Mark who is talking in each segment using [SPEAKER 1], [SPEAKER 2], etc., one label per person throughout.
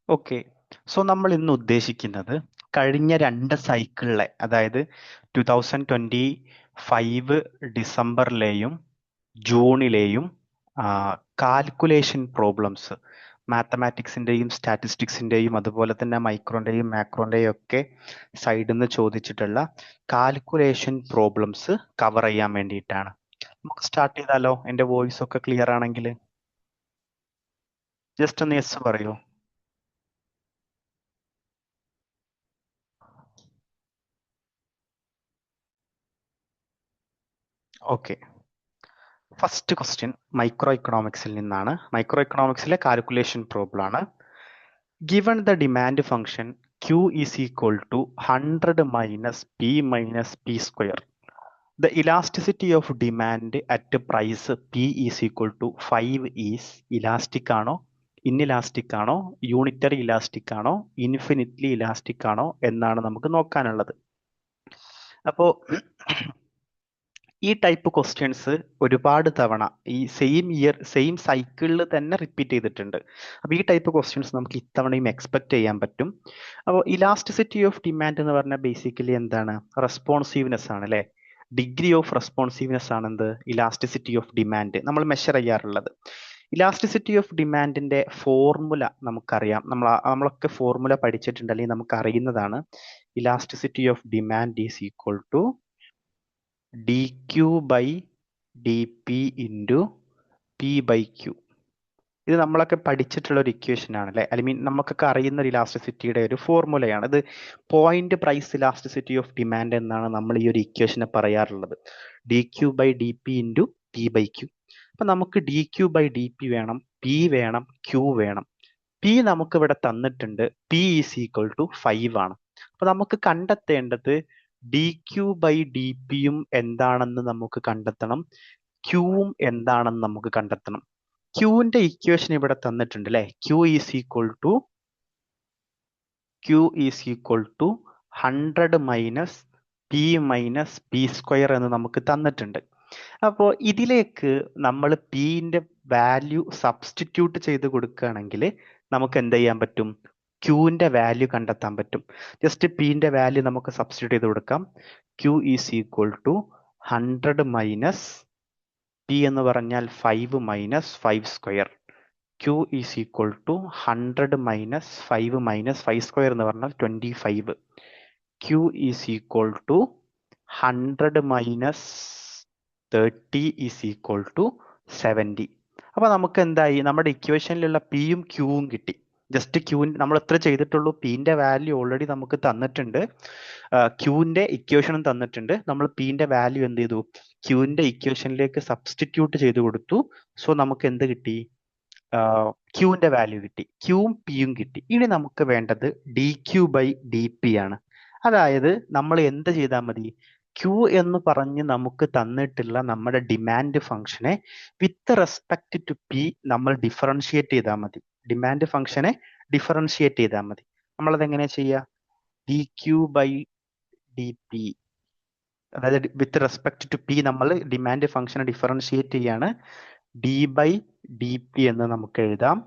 [SPEAKER 1] Okay. So നമ്മൾ ഇന്ന് ഉദ്ദേശിക്കുന്നത് കഴിഞ്ഞ 2 സൈക്കിളിലെ, അതായത് 2025 ഡിസംബറിലെയും ജൂണിലെയും കാൽക്കുലേഷൻ പ്രോബ്ലംസ്, മാത്തമാറ്റിക്സിൻ്റെയും സ്റ്റാറ്റിസ്റ്റിക്സിൻ്റെയും അതുപോലെ തന്നെ മൈക്രോൻ്റെയും മാക്രോൻ്റെയും ഒക്കെ സൈഡിൽ നിന്ന് ചോദിച്ചിട്ടുള്ള കാൽക്കുലേഷൻ പ്രോബ്ലംസ് കവർ ചെയ്യാൻ വേണ്ടിയിട്ടാണ്. നമുക്ക് സ്റ്റാർട്ട് ചെയ്താലോ? എൻ്റെ വോയിസ് ഒക്കെ ക്ലിയർ ആണെങ്കിൽ ജസ്റ്റ് ഒന്ന് യെസ് പറയൂ. ഓക്കെ. ഫസ്റ്റ് ക്വസ്റ്റ്യൻ മൈക്രോ ഇക്കണോമിക്സിൽ നിന്നാണ്. മൈക്രോ ഇക്കണോമിക്സിലെ കാൽക്കുലേഷൻ പ്രോബ്ലം ആണ്. Given the demand function Q is equal to 100 minus P minus P square. The elasticity of demand at price P is equal to 5 is elastic ആണോ, inelastic ആണോ, unitary elastic ആണോ, infinitely elastic ആണോ എന്നാണ് നമുക്ക് നോക്കാനുള്ളത്. അപ്പോ ഈ type questions ഒരുപാട് തവണ ഈ സെയിം സൈക്കിളിൽ തന്നെ റിപ്പീറ്റ് ചെയ്തിട്ടുണ്ട്. അപ്പോൾ ഈ ടൈപ്പ് ക്വസ്റ്റ്യൻസ് നമുക്ക് ഇത്തവണയും എക്സ്പെക്ട് ചെയ്യാൻ പറ്റും. അപ്പോൾ ഇലാസ്റ്റിസിറ്റി ഓഫ് ഡിമാൻഡ് എന്ന് പറഞ്ഞാൽ ബേസിക്കലി എന്താണ്? റെസ്പോൺസീവ്നെസ് ആണ് അല്ലേ? ഡിഗ്രി ഓഫ് റെസ്പോൺസീവ്നെസ് ആണ് എന്ത്? ഇലാസ്റ്റിസിറ്റി ഓഫ് ഡിമാൻഡ് നമ്മൾ മെഷർ ചെയ്യാറുള്ളത്. ഇലാസ്റ്റിസിറ്റി ഓഫ് ഡിമാൻഡിന്റെ ഫോർമുല നമുക്കറിയാം. നമ്മളൊക്കെ ഫോർമുല പഠിച്ചിട്ടുണ്ട്, അല്ലെങ്കിൽ നമുക്ക് അറിയുന്നതാണ്. Elasticity of demand is equal to dq by dp into P by Q. ഇത് നമ്മളൊക്കെ പഠിച്ചിട്ടുള്ള ഒരു ഇക്വേഷൻ ആണ് അല്ലെ? ഐ മീൻ നമുക്കൊക്കെ അറിയുന്ന ഒരു ഇലാസ്റ്റിസിറ്റിയുടെ ഒരു ഫോർമുലയാണ് ഇത്. Point price elasticity of demand എന്നാണ് നമ്മൾ ഈ ഒരു ഇക്വേഷനെ പറയാറുള്ളത്. D Q by D P into P by Q. അപ്പൊ നമുക്ക് D Q by D P വേണം, പി വേണം, ക്യൂ വേണം. പി നമുക്ക് ഇവിടെ തന്നിട്ടുണ്ട്, പി ഈസ് ഈക്വൽ ടു 5 ആണ്. അപ്പൊ നമുക്ക് കണ്ടെത്തേണ്ടത് ഡി ക്യൂ ബൈ ഡി പിയും എന്താണെന്ന് നമുക്ക് കണ്ടെത്തണം, ക്യൂവും എന്താണെന്ന് നമുക്ക് കണ്ടെത്തണം. ക്യൂവിന്റെ ഇക്വേഷൻ ഇവിടെ തന്നിട്ടുണ്ട് അല്ലെ? Q is equal to 100 minus P minus P square എന്ന് നമുക്ക് തന്നിട്ടുണ്ട്. അപ്പോൾ ഇതിലേക്ക് നമ്മൾ പിന്റെ വാല്യൂ സബ്സ്റ്റിറ്റ്യൂട്ട് ചെയ്ത് കൊടുക്കുകയാണെങ്കിൽ നമുക്ക് എന്ത് ചെയ്യാൻ പറ്റും? ക്യൂവിന്റെ വാല്യൂ കണ്ടെത്താൻ പറ്റും. ജസ്റ്റ് പിന്റെ വാല്യൂ നമുക്ക് സബ്സ്റ്റിറ്റ്യൂട്ട് ചെയ്ത് കൊടുക്കാം. Q is equal to 100 minus P എന്ന് പറഞ്ഞാൽ 5 minus 5 square. Q is equal to 100 minus 5 minus 5 square എന്ന് പറഞ്ഞാൽ 25. Q is equal to 100 minus 30 is equal to 70. അപ്പൊ നമുക്ക് എന്തായി? നമ്മുടെ ഇക്വേഷനിലുള്ള പിയും ക്യൂവും കിട്ടി. ജസ്റ്റ് ക്യൂവിൻ നമ്മൾ എത്ര ചെയ്തിട്ടുള്ളൂ? പിന്റെ വാല്യൂ ഓൾറെഡി നമുക്ക് തന്നിട്ടുണ്ട്, ക്യൂവിന്റെ ഇക്വേഷനും തന്നിട്ടുണ്ട്. നമ്മൾ പിന്റെ വാല്യൂ എന്ത് ചെയ്തു? ക്യൂവിന്റെ ഇക്വേഷനിലേക്ക് സബ്സ്റ്റിറ്റ്യൂട്ട് ചെയ്ത് കൊടുത്തു. സോ നമുക്ക് എന്ത് കിട്ടി? ക്യൂവിന്റെ വാല്യൂ കിട്ടി, ക്യൂവും പിയും കിട്ടി. ഇനി നമുക്ക് വേണ്ടത് D Q by D P ആണ്. അതായത് നമ്മൾ എന്ത് ചെയ്താൽ മതി? ക്യൂ എന്ന് പറഞ്ഞ് നമുക്ക് തന്നിട്ടുള്ള നമ്മുടെ ഡിമാൻഡ് ഫംഗ്ഷനെ വിത്ത് റെസ്പെക്ട് ടു പി നമ്മൾ ഡിഫറൻഷിയേറ്റ് ചെയ്താൽ മതി. ഡിമാൻഡ് ഫംഗ്ഷനെ ഡിഫറൻഷിയേറ്റ് ചെയ്താൽ മതി. നമ്മളത് എങ്ങനെ ചെയ്യുക? D Q by D P, അതായത് വിത്ത് റെസ്പെക്ട് ടു പി നമ്മൾ ഡിമാൻഡ് ഫംഗ്ഷനെ ഡിഫറൻഷിയേറ്റ് ചെയ്യാണ്. ഡി ബൈ ഡി പി എന്ന് നമുക്ക് എഴുതാം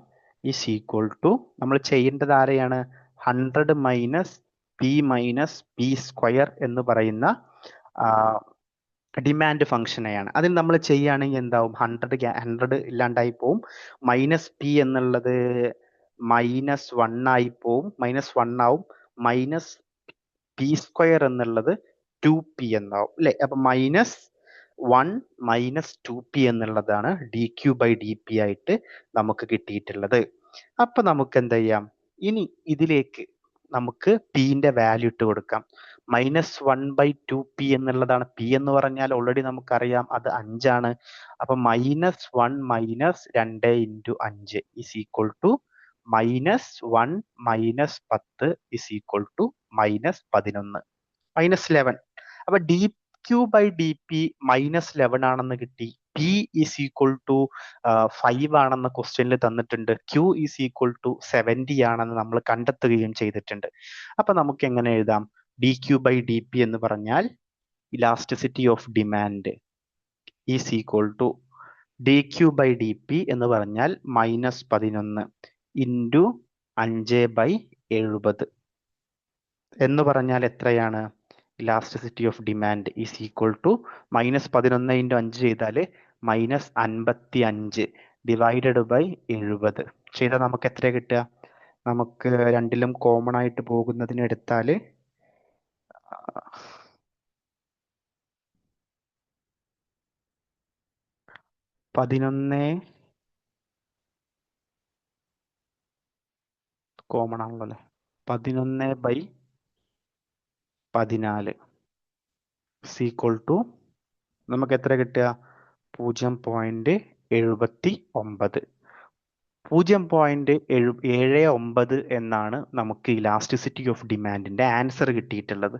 [SPEAKER 1] ഈസ് ഈക്വൽ ടു, നമ്മൾ ചെയ്യേണ്ടത് ആരെയാണ്? 100 minus P minus P square എന്ന് പറയുന്ന ഡിമാൻഡ് ഫംഗ്ഷനെയാണ്. അതിൽ നമ്മൾ ചെയ്യുകയാണെങ്കിൽ എന്താവും? 100 ഇല്ലാണ്ടായി പോവും. മൈനസ് പി എന്നുള്ളത് -1 ആയി പോവും, -1 ആവും. മൈനസ് പി സ്ക്വയർ എന്നുള്ളത് 2p എന്നാവും അല്ലെ? അപ്പൊ -1 മൈനസ് 2p എന്നുള്ളതാണ് D Q by D P ആയിട്ട് നമുക്ക് കിട്ടിയിട്ടുള്ളത്. അപ്പൊ നമുക്ക് എന്ത് ചെയ്യാം? ഇനി ഇതിലേക്ക് നമുക്ക് പിന്റെ വാല്യൂ ഇട്ട് കൊടുക്കാം. -1/2p എന്നുള്ളതാണ്. പി എന്ന് പറഞ്ഞാൽ ഓൾറെഡി നമുക്കറിയാം അത് 5 ആണ്. അപ്പൊ -1 minus 2 into 5 is equal to -1 minus 10 is equal to -11, -11. അപ്പൊ D Q by D P -11 ആണെന്ന് കിട്ടി. പി ഈസ് ഈക്വൽ ടു 5 ആണെന്ന് ക്വസ്റ്റ്യനിൽ തന്നിട്ടുണ്ട്. ക്യൂ ഈസ് ഈക്വൽ ടു 70 ആണെന്ന് നമ്മൾ കണ്ടെത്തുകയും ചെയ്തിട്ടുണ്ട്. അപ്പൊ നമുക്ക് എങ്ങനെ എഴുതാം? D Q by D P എന്ന് പറഞ്ഞാൽ elasticity of demand is equal to D Q by D P എന്ന് പറഞ്ഞാൽ -11 ഇൻറ്റു 5/70 എന്ന് പറഞ്ഞാൽ എത്രയാണ്? Elasticity of demand is equal to -11 × 5 ചെയ്താൽ -55 ഡിവൈഡഡ് ബൈ 70 ചെയ്താൽ നമുക്ക് എത്ര കിട്ടുക? നമുക്ക് രണ്ടിലും കോമൺ ആയിട്ട് പോകുന്നതിന് എടുത്താൽ 11 കോമൺ ആണല്ലോ അല്ലേ? 11/14 ഈക്വൽ ടു നമുക്ക് എത്ര കിട്ടുക? 0.79 0.79 എന്നാണ് നമുക്ക് ഇലാസ്റ്റിസിറ്റി ഓഫ് ഡിമാൻഡിന്റെ ആൻസർ കിട്ടിയിട്ടുള്ളത്.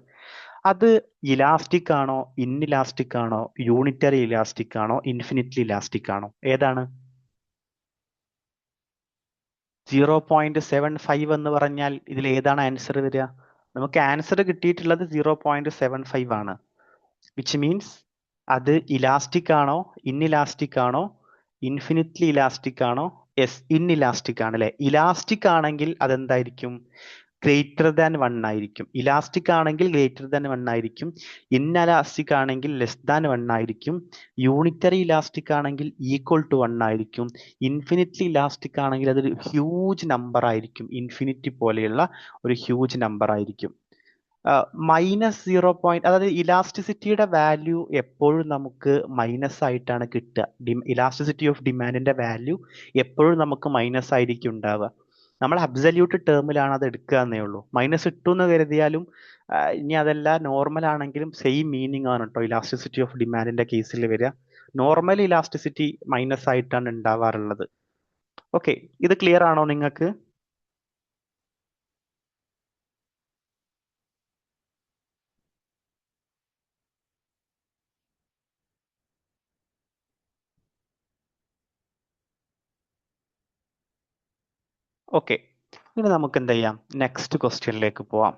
[SPEAKER 1] അത് ഇലാസ്റ്റിക് ആണോ, ഇൻഇലാസ്റ്റിക് ആണോ, യൂണിറ്ററി ഇലാസ്റ്റിക് ആണോ, ഇൻഫിനിറ്റ്ലി ഇലാസ്റ്റിക് ആണോ? ഏതാണ്? 0.75 എന്ന് പറഞ്ഞാൽ ഇതിൽ ഏതാണ് ആൻസർ വരിക? നമുക്ക് ആൻസർ കിട്ടിയിട്ടുള്ളത് 0.75 ആണ്. വിച്ച് മീൻസ് അത് ഇലാസ്റ്റിക് ആണോ, ഇൻഇലാസ്റ്റിക് ആണോ, ഇൻഫിനിറ്റ്ലി ഇലാസ്റ്റിക് ആണോ? യെസ്, ഇൻഇലാസ്റ്റിക് ആണ് അല്ലെ? ഇലാസ്റ്റിക് ആണെങ്കിൽ അതെന്തായിരിക്കും? ഗ്രേറ്റർ ദാൻ 1 ആയിരിക്കും. ഇലാസ്റ്റിക് ആണെങ്കിൽ ഗ്രേറ്റർ ദാൻ 1 ആയിരിക്കും. ഇൻഇലാസ്റ്റിക് ആണെങ്കിൽ ലെസ് ദാൻ 1 ആയിരിക്കും. യൂണിറ്ററി ഇലാസ്റ്റിക് ആണെങ്കിൽ ഈക്വൽ ടു 1 ആയിരിക്കും. ഇൻഫിനിറ്റ്ലി ഇലാസ്റ്റിക് ആണെങ്കിൽ അതൊരു ഹ്യൂജ് നമ്പർ ആയിരിക്കും. ഇൻഫിനിറ്റി പോലെയുള്ള ഒരു ഹ്യൂജ് നമ്പർ ആയിരിക്കും. -0. അതായത് ഇലാസ്റ്റിസിറ്റിയുടെ വാല്യൂ എപ്പോഴും നമുക്ക് മൈനസ് ആയിട്ടാണ് കിട്ടുക. ഇലാസ്റ്റിസിറ്റി ഓഫ് ഡിമാൻഡിന്റെ വാല്യൂ എപ്പോഴും നമുക്ക് മൈനസ് ആയിരിക്കും ഉണ്ടാവുക. നമ്മൾ അബ്സല്യൂട്ട് ടേമിലാണ് അത് എടുക്കുക എന്നേ ഉള്ളൂ. മൈനസ് ഇട്ടു എന്ന് കരുതിയാലും ഇനി അതല്ല നോർമൽ ആണെങ്കിലും സെയിം മീനിങ് ആണ് കേട്ടോ ഇലാസ്റ്റിസിറ്റി ഓഫ് ഡിമാൻഡിന്റെ കേസിൽ വരിക. നോർമൽ ഇലാസ്റ്റിസിറ്റി മൈനസ് ആയിട്ടാണ് ഉണ്ടാവാറുള്ളത്. ഓക്കെ, ഇത് ക്ലിയർ ആണോ നിങ്ങൾക്ക്? ഓക്കെ, ഇനി നമുക്ക് എന്ത് ചെയ്യാം? നെക്സ്റ്റ് ക്വസ്റ്റ്യനിലേക്ക് പോവാം.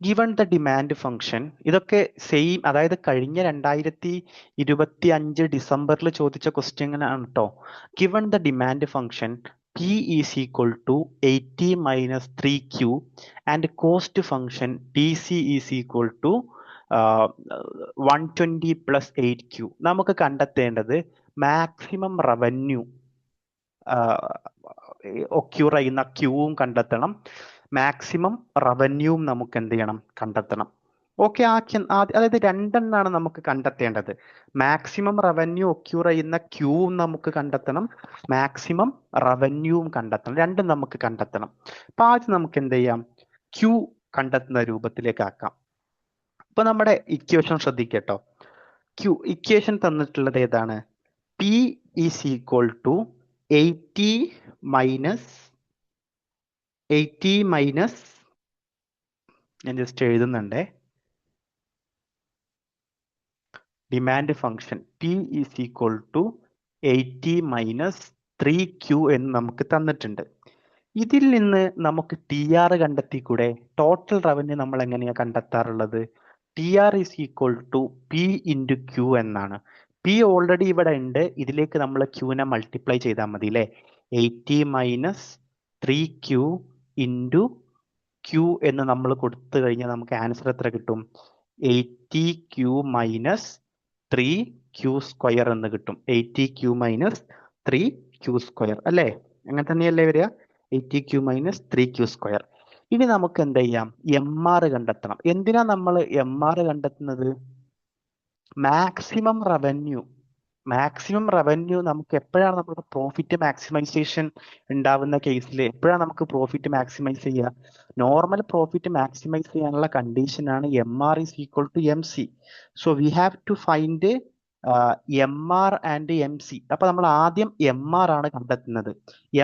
[SPEAKER 1] ഗിവൺ ദ ഡിമാൻഡ് ഫംഗ്ഷൻ, ഇതൊക്കെ സെയിം, അതായത് കഴിഞ്ഞ 2025 ഡിസംബറിൽ ചോദിച്ച ക്വസ്റ്റ്യൻ ആണ് കേട്ടോ. Given the demand function P is equal to 80 - 3Q and cost function TC is equal to 120 + 8Q. നമുക്ക് കണ്ടെത്തേണ്ടത് മാക്സിമം റവന്യൂ ഒക്യൂർ ചെയ്യുന്ന ക്യൂവും കണ്ടെത്തണം, മാക്സിമം റവന്യൂവും നമുക്ക് എന്ത് ചെയ്യണം? കണ്ടെത്തണം. ഓക്കെ, അതായത് രണ്ടെണ്ണാണ് നമുക്ക് കണ്ടെത്തേണ്ടത്. മാക്സിമം റവന്യൂ ഒക്യൂർ ചെയ്യുന്ന ക്യൂവും നമുക്ക് കണ്ടെത്തണം, മാക്സിമം റവന്യൂവും കണ്ടെത്തണം. രണ്ടും നമുക്ക് കണ്ടെത്തണം. അപ്പൊ ആദ്യം നമുക്ക് എന്ത് ചെയ്യാം? ക്യൂ കണ്ടെത്തുന്ന രൂപത്തിലേക്ക് ആക്കാം. ഇപ്പൊ നമ്മുടെ ഇക്വേഷൻ ശ്രദ്ധിക്കട്ടോ. ക്യൂ ഇക്വേഷൻ തന്നിട്ടുള്ളത് ഏതാണ്? P is equal to 80 minus ഞാൻ ജസ്റ്റ് എഴുതുന്നുണ്ടേ. Demand function P is equal to 80 - 3Q എന്ന് നമുക്ക് തന്നിട്ടുണ്ട്. ഇതിൽ നിന്ന് നമുക്ക് TR കണ്ടെത്തിക്കൂടെ? ടോട്ടൽ റവന്യൂ നമ്മൾ എങ്ങനെയാ കണ്ടെത്താറുള്ളത്? TR is equal to P × Q എന്നാണ്. P ഓൾറെഡി ഇവിടെ ഉണ്ട്, ഇതിലേക്ക് നമ്മൾ Qനെ മൾട്ടിപ്ലൈ ചെയ്താൽ മതി അല്ലേ? 80 - 3Q × Q എന്ന് നമ്മൾ കൊടുത്തു കഴിഞ്ഞാൽ നമുക്ക് ആൻസർ എത്ര കിട്ടും? 80Q - 3Q² എന്ന് കിട്ടും. 80Q - 3Q² അല്ലേ? അങ്ങനെ തന്നെയല്ലേ വരിക? 80Q - 3Q². ഇനി നമുക്ക് എന്ത് ചെയ്യാം? MR കണ്ടെത്തണം. എന്തിനാ നമ്മൾ MR കണ്ടെത്തുന്നത്? മാക്സിമം റവന്യൂ നമുക്ക് എപ്പോഴാണ് നമ്മുടെ പ്രോഫിറ്റ് മാക്സിമൈസേഷൻ ഉണ്ടാവുന്ന കേസിൽ എപ്പോഴാണ് നമുക്ക് പ്രോഫിറ്റ് മാക്സിമൈസ് ചെയ്യുക? നോർമൽ പ്രോഫിറ്റ് മാക്സിമൈസ് ചെയ്യാനുള്ള കണ്ടീഷനാണ് MR is equal to MC. So we have to find MR and MC. അപ്പൊ നമ്മൾ ആദ്യം MR ആണ് കണ്ടെത്തുന്നത്.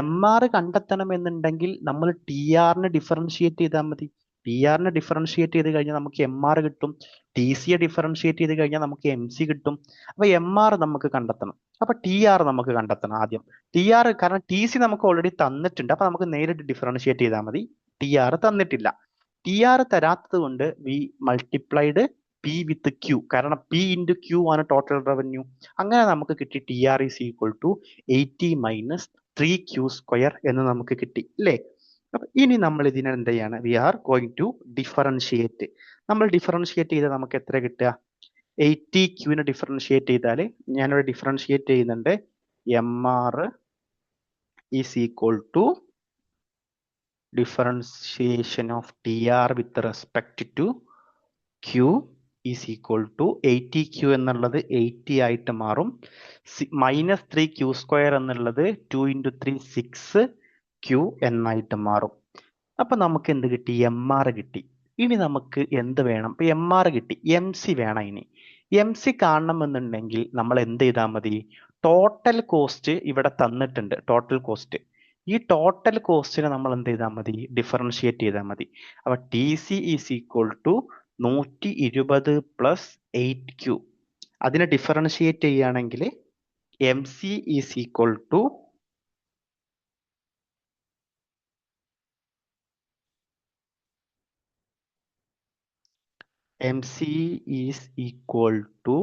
[SPEAKER 1] MR കണ്ടെത്തണമെന്നുണ്ടെങ്കിൽ നമ്മൾ TRനെ ഡിഫറൻഷിയേറ്റ് ചെയ്താൽ മതി. TRനെ ഡിഫറൻഷിയേറ്റ് ചെയ്ത് കഴിഞ്ഞാൽ നമുക്ക് MR കിട്ടും. TCയെ ഡിഫറൻഷിയേറ്റ് ചെയ്ത് കഴിഞ്ഞാൽ നമുക്ക് MC കിട്ടും. അപ്പൊ MR നമുക്ക് കണ്ടെത്തണം. അപ്പൊ TR നമുക്ക് കണ്ടെത്തണം ആദ്യം. TR കാരണം TC നമുക്ക് ഓൾറെഡി തന്നിട്ടുണ്ട്. അപ്പൊ നമുക്ക് നേരിട്ട് ഡിഫറൻഷിയേറ്റ് ചെയ്താൽ മതി. TR തന്നിട്ടില്ല. TR തരാത്തത് കൊണ്ട് വി മൾട്ടിപ്ലൈഡ് P വിത്ത് Q, കാരണം P × Q ആണ് ടോട്ടൽ റവന്യൂ. അങ്ങനെ നമുക്ക് കിട്ടി TR is equal to 80 - 3Q² എന്ന് നമുക്ക് കിട്ടി അല്ലേ? അപ്പൊ ഇനി നമ്മൾ ഇതിനെ എന്ത് ചെയ്യാണ്, we are going to differentiate. നമ്മൾ ഡിഫറൻഷിയേറ്റ് ചെയ്താൽ നമുക്ക് എത്ര കിട്ടുക? 80Qനെ ഡിഫറൻഷിയേറ്റ് ചെയ്താൽ, ഞാനിവിടെ ഡിഫറൻഷിയേറ്റ് ചെയ്യുന്നുണ്ട്, M R is equal to differentiation of T R with respect to Q is equal to 80Q എന്നുള്ളത് 80 ആയിട്ട് മാറും. -3Q² എന്നുള്ളത് 2 × 3 6Q എന്നായിട്ട് മാറും. അപ്പൊ നമുക്ക് എന്ത് കിട്ടി? എം ആർ കിട്ടി. ഇനി നമുക്ക് എന്ത് വേണം? ഇപ്പൊ എം ആർ കിട്ടി, എം സി വേണം. ഇനി എം സി കാണണമെന്നുണ്ടെങ്കിൽ നമ്മൾ എന്ത് ചെയ്താൽ മതി? ടോട്ടൽ കോസ്റ്റ് ഇവിടെ തന്നിട്ടുണ്ട്, ടോട്ടൽ കോസ്റ്റ്. ഈ ടോട്ടൽ കോസ്റ്റിനെ നമ്മൾ എന്ത് ചെയ്താൽ മതി? ഡിഫറൻഷിയേറ്റ് ചെയ്താൽ മതി. അപ്പൊ T C is equal to 120 plus 8Q. അതിനെ ഡിഫറൻഷിയേറ്റ് ചെയ്യുകയാണെങ്കിൽ M C is equal to MC is equal to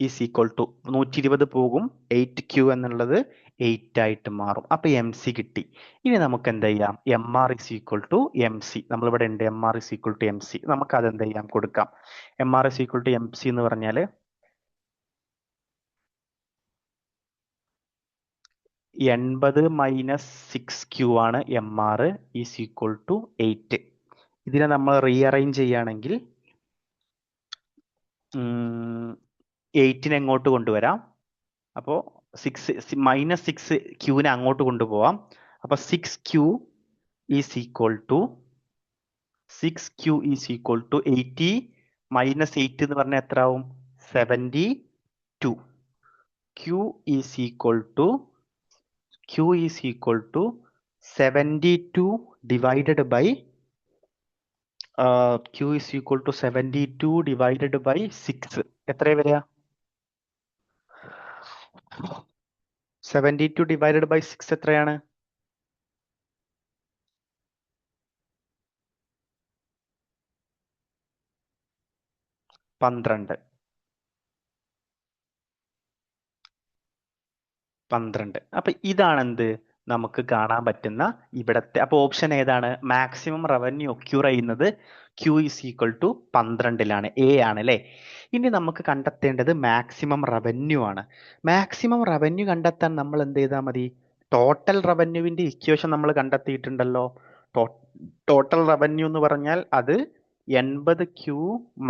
[SPEAKER 1] is equal to 120 പോകും, 8Q എന്നുള്ളത് 8 ആയിട്ട് മാറും. അപ്പൊ എം സി കിട്ടി. ഇനി നമുക്ക് എന്ത് ചെയ്യാം? M R is equal to M C. നമ്മളിവിടെ ഉണ്ട്, M R is equal to M C. നമുക്ക് അത് എന്ത് ചെയ്യാം? കൊടുക്കാം. M R is equal to M C എന്ന് പറഞ്ഞാല് 80 മൈനസ് 6Q ആണ്. M R is equal to 8. ഇതിനെ നമ്മൾ റീഅറേഞ്ച് ചെയ്യുകയാണെങ്കിൽ 8നെ എങ്ങോട്ട് കൊണ്ടുവരാം? അപ്പോൾ -6Qനെ അങ്ങോട്ട് കൊണ്ടുപോവാം. അപ്പൊ 6Q is equal to 80 minus 8 എന്ന് പറഞ്ഞാൽ എത്ര ആവും? 72. Q is equal to 72 divided by Q is equal to 72 divided by 6. എത്ര വരിക? 72 ഡിവൈഡഡ് ബൈ 6 എത്രയാണ്? 12. 12. അപ്പൊ ഇതാണെന്ത് നമുക്ക് കാണാൻ പറ്റുന്ന ഇവിടത്തെ. അപ്പൊ ഓപ്ഷൻ ഏതാണ്? മാക്സിമം റവന്യൂ ഒക്യൂർ ചെയ്യുന്നത് Q ഈസ് ഈക്വൽ ടു 12ലാണ്, എ ആണ് അല്ലെ. ഇനി നമുക്ക് കണ്ടെത്തേണ്ടത് മാക്സിമം റവന്യൂ ആണ്. മാക്സിമം റവന്യൂ കണ്ടെത്താൻ നമ്മൾ എന്ത് ചെയ്താൽ മതി? ടോട്ടൽ റവന്യൂവിന്റെ ഇക്വേഷൻ നമ്മൾ കണ്ടെത്തിയിട്ടുണ്ടല്ലോ. ടോട്ടൽ റവന്യൂ എന്ന് പറഞ്ഞാൽ അത് 80Q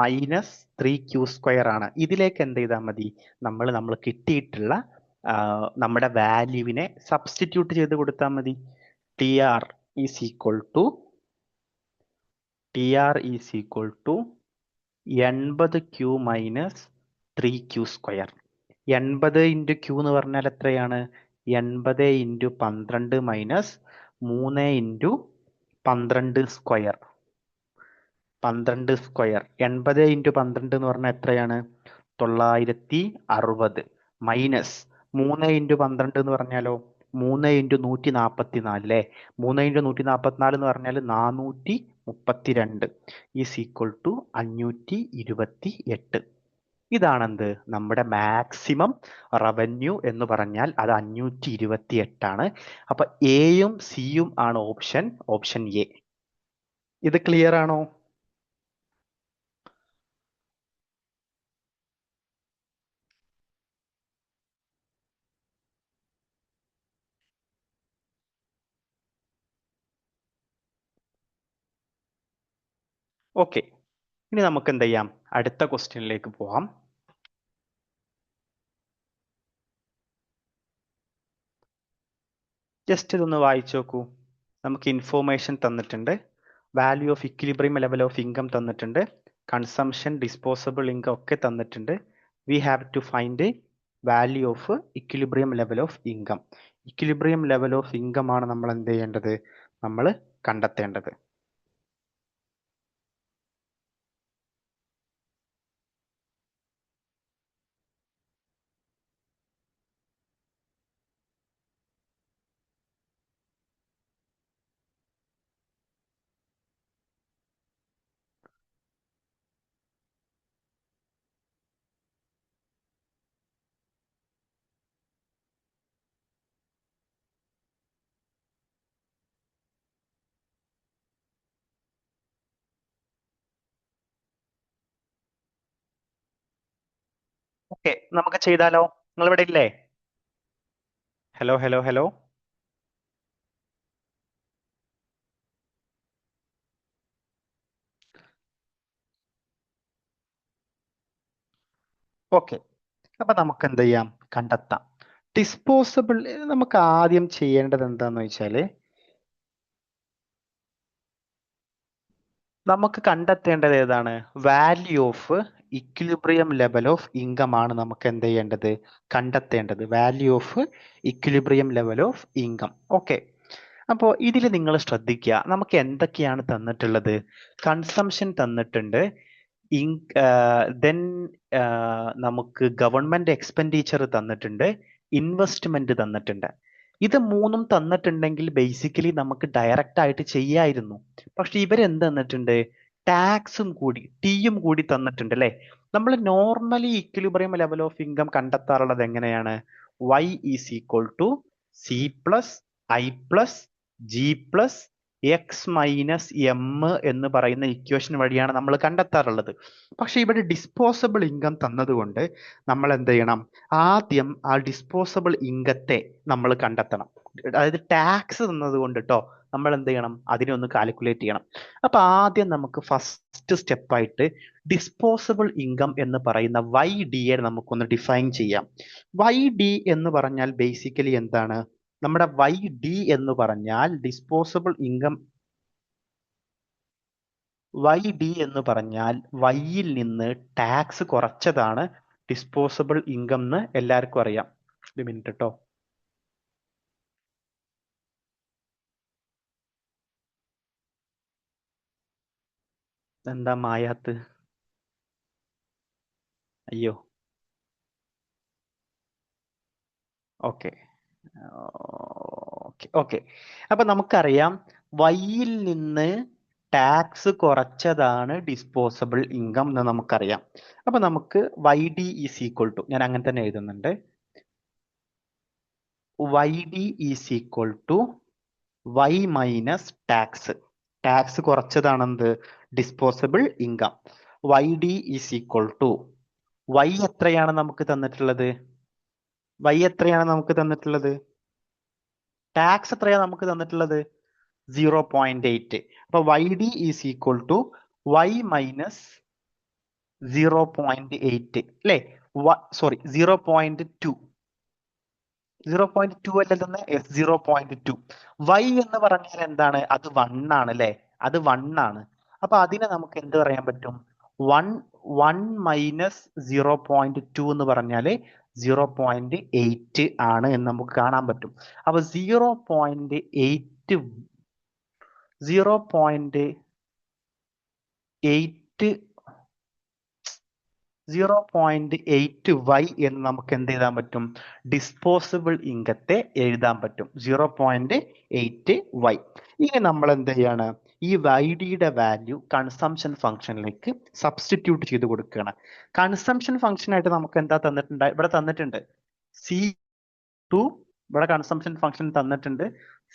[SPEAKER 1] മൈനസ് 3Q² ആണ്. ഇതിലേക്ക് എന്ത് ചെയ്താൽ മതി? നമ്മൾ കിട്ടിയിട്ടുള്ള നമ്മുടെ വാല്യൂവിനെ സബ്സ്റ്റിറ്റ്യൂട്ട് ചെയ്ത് കൊടുത്താൽ മതി. T R is equal to 80Q minus 3Q². 80 into Q എന്ന് പറഞ്ഞാൽ എത്രയാണ്? 80 into 12 minus 3 into 12 square. 12 square. 80 into 12 എന്ന് പറഞ്ഞാൽ എത്രയാണ്? 960 മൈനസ് 3 ഇൻറ്റു 12 എന്ന് പറഞ്ഞാലോ 3 ഇൻറ്റു 144 അല്ലേ. 3 ഇൻറ്റു 144 എന്ന് പറഞ്ഞാൽ 432 ഈസ് ഈക്വൽ ടു 528. ഇതാണെന്ത് നമ്മുടെ മാക്സിമം റവന്യൂ എന്ന് പറഞ്ഞാൽ അത് 528 ആണ്. അപ്പൊ എയും സിയും ആണ് ഓപ്ഷൻ എ. ഇത് ക്ലിയർ ആണോ? ഓക്കെ. ഇനി നമുക്ക് എന്ത് ചെയ്യാം? അടുത്ത ക്വസ്റ്റ്യനിലേക്ക് പോവാം. ജസ്റ്റ് ഇതൊന്ന് വായിച്ചു നോക്കൂ. നമുക്ക് ഇൻഫോർമേഷൻ തന്നിട്ടുണ്ട്, value of equilibrium level of income തന്നിട്ടുണ്ട്, കൺസംഷൻ ഡിസ്പോസബിൾ ഇൻകം ഒക്കെ തന്നിട്ടുണ്ട്. We have to find value of equilibrium level of income. Equilibrium level of income ആണ് നമ്മൾ എന്ത് ചെയ്യേണ്ടത്? നമ്മൾ കണ്ടെത്തേണ്ടത്. ഓക്കെ, നമുക്ക് ചെയ്താലോ? നിങ്ങൾ ഇവിടെ ഇല്ലേ? Hello hello hello. ഓക്കെ, അപ്പൊ നമുക്ക് എന്ത് ചെയ്യാം? കണ്ടെത്താം. ഡിസ്പോസിബിൾ നമുക്ക് ആദ്യം ചെയ്യേണ്ടത് എന്താന്ന് വെച്ചാല് നമുക്ക് കണ്ടെത്തേണ്ടത് ഏതാണ്? Value of equilibrium level of income ആണ് നമുക്ക് എന്ത് ചെയ്യേണ്ടത്? കണ്ടെത്തേണ്ടത്. Value of equilibrium level of income. Okay, അപ്പോൾ ഇതിൽ നിങ്ങൾ ശ്രദ്ധിക്കുക, നമുക്ക് എന്തൊക്കെയാണ് തന്നിട്ടുള്ളത്? കൺസംഷൻ തന്നിട്ടുണ്ട്, ദെൻ നമുക്ക് ഗവൺമെന്റ് എക്സ്പെൻഡിച്ചർ തന്നിട്ടുണ്ട്, ഇൻവെസ്റ്റ്മെന്റ് തന്നിട്ടുണ്ട്. ഇത് മൂന്നും തന്നിട്ടുണ്ടെങ്കിൽ ബേസിക്കലി നമുക്ക് ഡയറക്റ്റ് ആയിട്ട് ചെയ്യായിരുന്നു. പക്ഷെ ഇവരെന്ത് തന്നിട്ടുണ്ട്? ടാക്സും കൂടി, ടിയും കൂടി തന്നിട്ടുണ്ട് അല്ലെ. നമ്മൾ normally equilibrium level of income കണ്ടെത്താറുള്ളത് എങ്ങനെയാണ്? y is equal to C plus I plus G plus X minus M എന്ന് പറയുന്ന ഇക്വേഷൻ വഴിയാണ് നമ്മൾ കണ്ടെത്താറുള്ളത്. പക്ഷെ ഇവിടെ ഡിസ്പോസബിൾ ഇൻകം തന്നതുകൊണ്ട് നമ്മൾ എന്ത് ചെയ്യണം? ആദ്യം ആ ഡിസ്പോസബിൾ ഇൻകത്തെ നമ്മൾ കണ്ടെത്തണം. അതായത് ടാക്സ് തന്നത് കൊണ്ട് കേട്ടോ, നമ്മൾ എന്ത് ചെയ്യണം? അതിനെ ഒന്ന് കാൽക്കുലേറ്റ് ചെയ്യണം. അപ്പൊ ആദ്യം നമുക്ക് ഫസ്റ്റ് സ്റ്റെപ്പായിട്ട് ഡിസ്പോസബിൾ ഇൻകം എന്ന് പറയുന്ന വൈ ഡി എ നമുക്കൊന്ന് ഡിഫൈൻ ചെയ്യാം. വൈ ഡി എന്ന് പറഞ്ഞാൽ ബേസിക്കലി എന്താണ്? നമ്മുടെ വൈ ഡി എന്ന് പറഞ്ഞാൽ ഡിസ്പോസബിൾ ഇൻകം. വൈ ഡി എന്ന് പറഞ്ഞാൽ വൈയിൽ നിന്ന് ടാക്സ് കുറച്ചതാണ് ഡിസ്പോസബിൾ ഇൻകം എന്ന് എല്ലാവർക്കും അറിയാം. ഒരു മിനിറ്റ് കേട്ടോ. എന്താ മായാത്ത്? അയ്യോ. Okay okay okay. അപ്പൊ നമുക്കറിയാം വൈയിൽ നിന്ന് ടാക്സ് കുറച്ചതാണ് ഡിസ്പോസബിൾ ഇൻകം എന്ന് നമുക്കറിയാം. അപ്പൊ നമുക്ക് Y D is equal to, ഞാൻ അങ്ങനെ തന്നെ എഴുതുന്നുണ്ട്, Y D is equal to Y minus tax. Tax കുറച്ചതാണെന്ത്? Disposable income. Y D is equal to Y എത്രയാണ് നമുക്ക് തന്നിട്ടുള്ളത്? വൈ എത്രയാണ് നമുക്ക് തന്നിട്ടുള്ളത്? ടാക്സ് എത്രയാണ് നമുക്ക് തന്നിട്ടുള്ളത്? 0.8. അപ്പൊ Y D is equal to Y minus 0.8 അല്ലെ? സോറി 0.2. 0.2 അല്ലെന്ന്, 0.2. വൈ എന്ന് പറഞ്ഞാൽ എന്താണ്? അത് 1 ആണ് അല്ലെ? അത് 1 ആണ്. അപ്പൊ അതിനെ നമുക്ക് എന്ത് പറയാൻ പറ്റും? 1 മൈനസ് 0.2 എന്ന് പറഞ്ഞാല് 0.8 ആണ് എന്ന് നമുക്ക് കാണാൻ പറ്റും. അപ്പൊ 0.8 വൈ എന്ന് നമുക്ക് എന്ത് എഴുതാൻ പറ്റും? ഡിസ്പോസിബിൾ ഇൻകത്തെ എഴുതാൻ പറ്റും. 0.8 വൈ. ഇനി നമ്മൾ എന്ത് ചെയ്യാണ്? ഈ വൈ ഡിയുടെ വാല്യൂ കൺസംഷൻ ഫംഗ്ഷനിലേക്ക് സബ്സ്റ്റിറ്റ്യൂട്ട് ചെയ്ത് കൊടുക്കുകയാണ്. കൺസംഷൻ ഫംഗ്ഷൻ ആയിട്ട് നമുക്ക് എന്താ തന്നിട്ടുണ്ട്? ഇവിടെ തന്നിട്ടുണ്ട് സി ടു, ഇവിടെ കൺസംഷൻ ഫംഗ്ഷൻ തന്നിട്ടുണ്ട്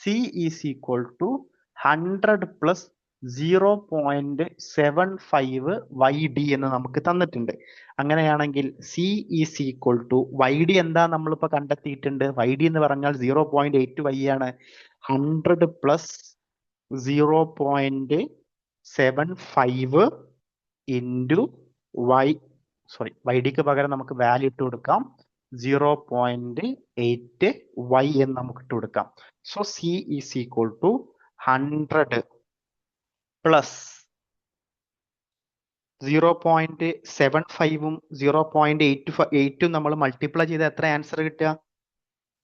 [SPEAKER 1] C is equal to 100 plus 0.75 Y D എന്ന് നമുക്ക് തന്നിട്ടുണ്ട്. അങ്ങനെയാണെങ്കിൽ C is equal to Y D എന്താ നമ്മളിപ്പോ കണ്ടെത്തിയിട്ടുണ്ട്? വൈ ഡി എന്ന് പറഞ്ഞാൽ 0.8 വൈ ആണ്. 100 plus 0.75 into Y, sorry Y ഡിക്ക് പകരം നമുക്ക് വാല്യൂ ഇട്ട് കൊടുക്കാം 0.8 വൈ എന്ന് നമുക്ക് ഇട്ട് കൊടുക്കാം. So C is equal to 100 plus 0.75ഉം 0.8ഉം നമ്മൾ മൾട്ടിപ്ലൈ ചെയ്ത് എത്ര ആൻസർ കിട്ടുക?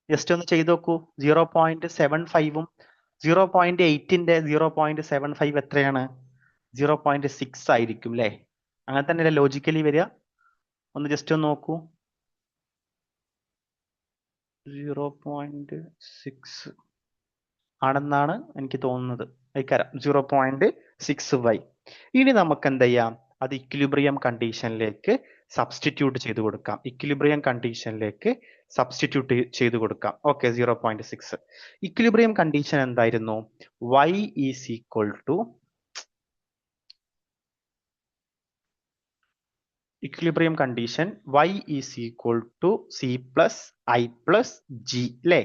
[SPEAKER 1] ജസ്റ്റ് ഒന്ന് ചെയ്ത് നോക്കൂ. 0.75ഉം 0.8ന്റെ 0.75 എത്രയാണ്? 0.6 ആയിരിക്കും അല്ലെ? അങ്ങനെ തന്നെയല്ലേ ലോജിക്കലി വരിക? ഒന്ന് ജസ്റ്റ് ഒന്ന് നോക്കൂ. 0.6 ആണെന്നാണ് എനിക്ക് തോന്നുന്നത്. അയക്കാരം 0.6 വൈ. ഇനി നമുക്ക് എന്ത് ചെയ്യാം? അത് ഇക്വിലിബ്രിയം കണ്ടീഷനിലേക്ക് സബ്സ്റ്റിറ്റ്യൂട്ട് ചെയ്ത് കൊടുക്കാം. ഇക്വിലിബ്രിയം കണ്ടീഷനിലേക്ക് സബ്സ്റ്റിറ്റ്യൂട്ട് ചെയ്ത് കൊടുക്കാം. ഓക്കെ, 0.6. ഇക്വിലിബ്രിയം കണ്ടീഷൻ എന്തായിരുന്നു? y is equal to equilibrium condition y is equal to C plus I plus G അല്ലേ?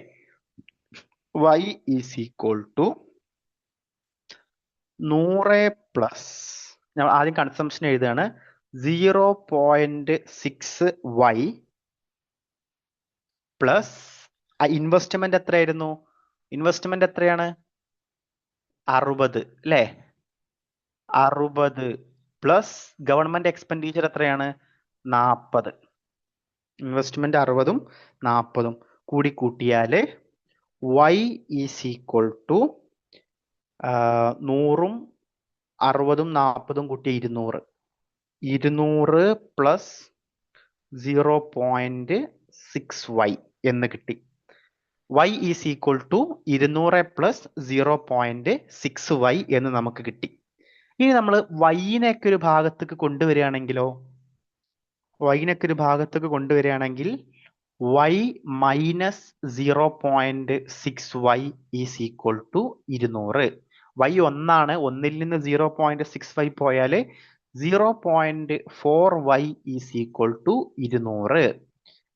[SPEAKER 1] y is equal to 100 plus, ഞാൻ ആദ്യം കൺസംഷൻ എഴുതുകയാണ്, 0.6y പ്ലസ് ഇൻവെസ്റ്റ്മെന്റ് എത്രയായിരുന്നു? ഇൻവെസ്റ്റ്മെന്റ് എത്രയാണ്? 60 അല്ലേ? 60 പ്ലസ് ഗവൺമെന്റ് എക്സ്പെൻഡിച്ചർ എത്രയാണ്? 40. Investment 60ഉം 40ഉം കൂടി കൂട്ടിയാല് y ഈസ് ഈക്വൽ ടു 100ഉം 60ഉം 40ഉം കൂട്ടി 200. 200 പ്ലസ് 0.6y എന്ന് കിട്ടി. y is equal to 200 plus 0.6y എന്ന് നമുക്ക് കിട്ടി. ഇനി നമ്മൾ വൈനൊക്കെ ഒരു ഭാഗത്തേക്ക് കൊണ്ടുവരികയാണെങ്കിലോ, വൈനൊക്കെ ഒരു ഭാഗത്തേക്ക് കൊണ്ടുവരികയാണെങ്കിൽ y minus 0.6y is equal to 200. y ഒന്നാണ്, ഒന്നിൽ നിന്ന് 0.6y പോയാൽ 0.4y ഈസ് ഈക്വൽ ടു 200.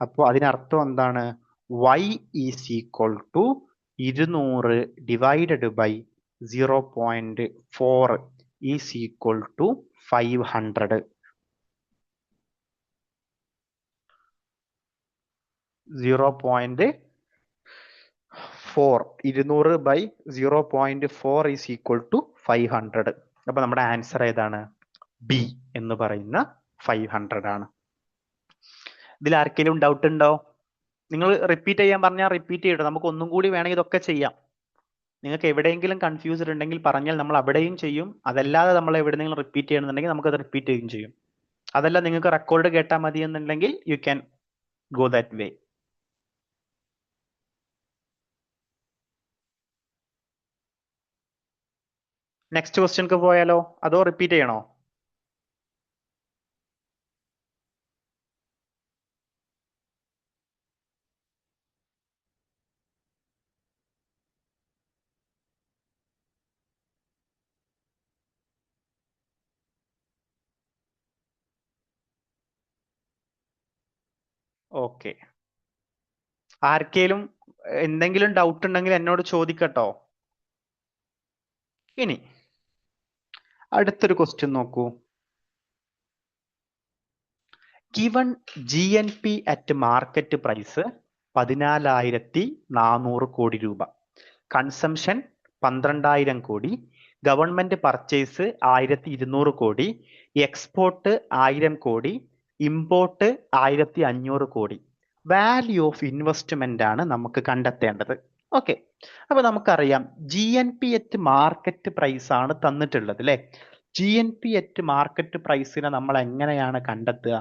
[SPEAKER 1] അപ്പോൾ അതിനർത്ഥം എന്താണ്? y is equal to 200 divided by 0.4 is equal to 500. 0.4 200 by 0.4 is equal to 500. അപ്പൊ നമ്മുടെ ആൻസർ ഏതാണ്? ബി എന്ന് പറയുന്ന 500 ആണ്. ഇതിൽ ആർക്കെങ്കിലും ഡൗട്ട് ഉണ്ടോ? നിങ്ങൾ റിപ്പീറ്റ് ചെയ്യാൻ പറഞ്ഞാൽ റിപ്പീറ്റ് ചെയ്യട്ടെ, നമുക്ക് ഒന്നും കൂടി വേണമെങ്കിൽ ഇതൊക്കെ ചെയ്യാം. നിങ്ങൾക്ക് എവിടെയെങ്കിലും കൺഫ്യൂസ്ഡ് ഉണ്ടെങ്കിൽ പറഞ്ഞാൽ നമ്മൾ അവിടെയും ചെയ്യും. അതല്ലാതെ നമ്മൾ എവിടെയെങ്കിലും റിപ്പീറ്റ് ചെയ്യണമെന്നുണ്ടെങ്കിൽ നമുക്കത് റിപ്പീറ്റ് ചെയ്യുകയും ചെയ്യും. അതല്ല നിങ്ങൾക്ക് റെക്കോർഡ് കേട്ടാൽ മതി എന്നുണ്ടെങ്കിൽ you can go that way. Next ക്വസ്റ്റ്യൻക്ക് പോയാലോ, അതോ റിപ്പീറ്റ് ചെയ്യണോ? ഓക്കെ, ആർക്കേലും എന്തെങ്കിലും ഡൗട്ട് ഉണ്ടെങ്കിൽ എന്നോട് ചോദിക്കട്ടോ. ഇനി അടുത്തൊരു ക്വസ്റ്റ്യൻ നോക്കൂ. Given GNP at market price 14,400 കോടി രൂപ, കൺസംഷൻ 12,000 കോടി, ഗവൺമെന്റ് പർച്ചേസ് 1,200 കോടി, എക്സ്പോർട്ട് 1000 കോടി, ഇമ്പോർട്ട് 1,500 കോടി. വാല്യൂ ഓഫ് ഇൻവെസ്റ്റ്മെന്റ് ആണ് നമുക്ക് കണ്ടെത്തേണ്ടത്. ഓക്കെ, അപ്പൊ നമുക്കറിയാം GNP അറ്റ് മാർക്കറ്റ് പ്രൈസ് ആണ് തന്നിട്ടുള്ളത് അല്ലെ. GNP അറ്റ് മാർക്കറ്റ് പ്രൈസിനെ നമ്മൾ എങ്ങനെയാണ് കണ്ടെത്തുക?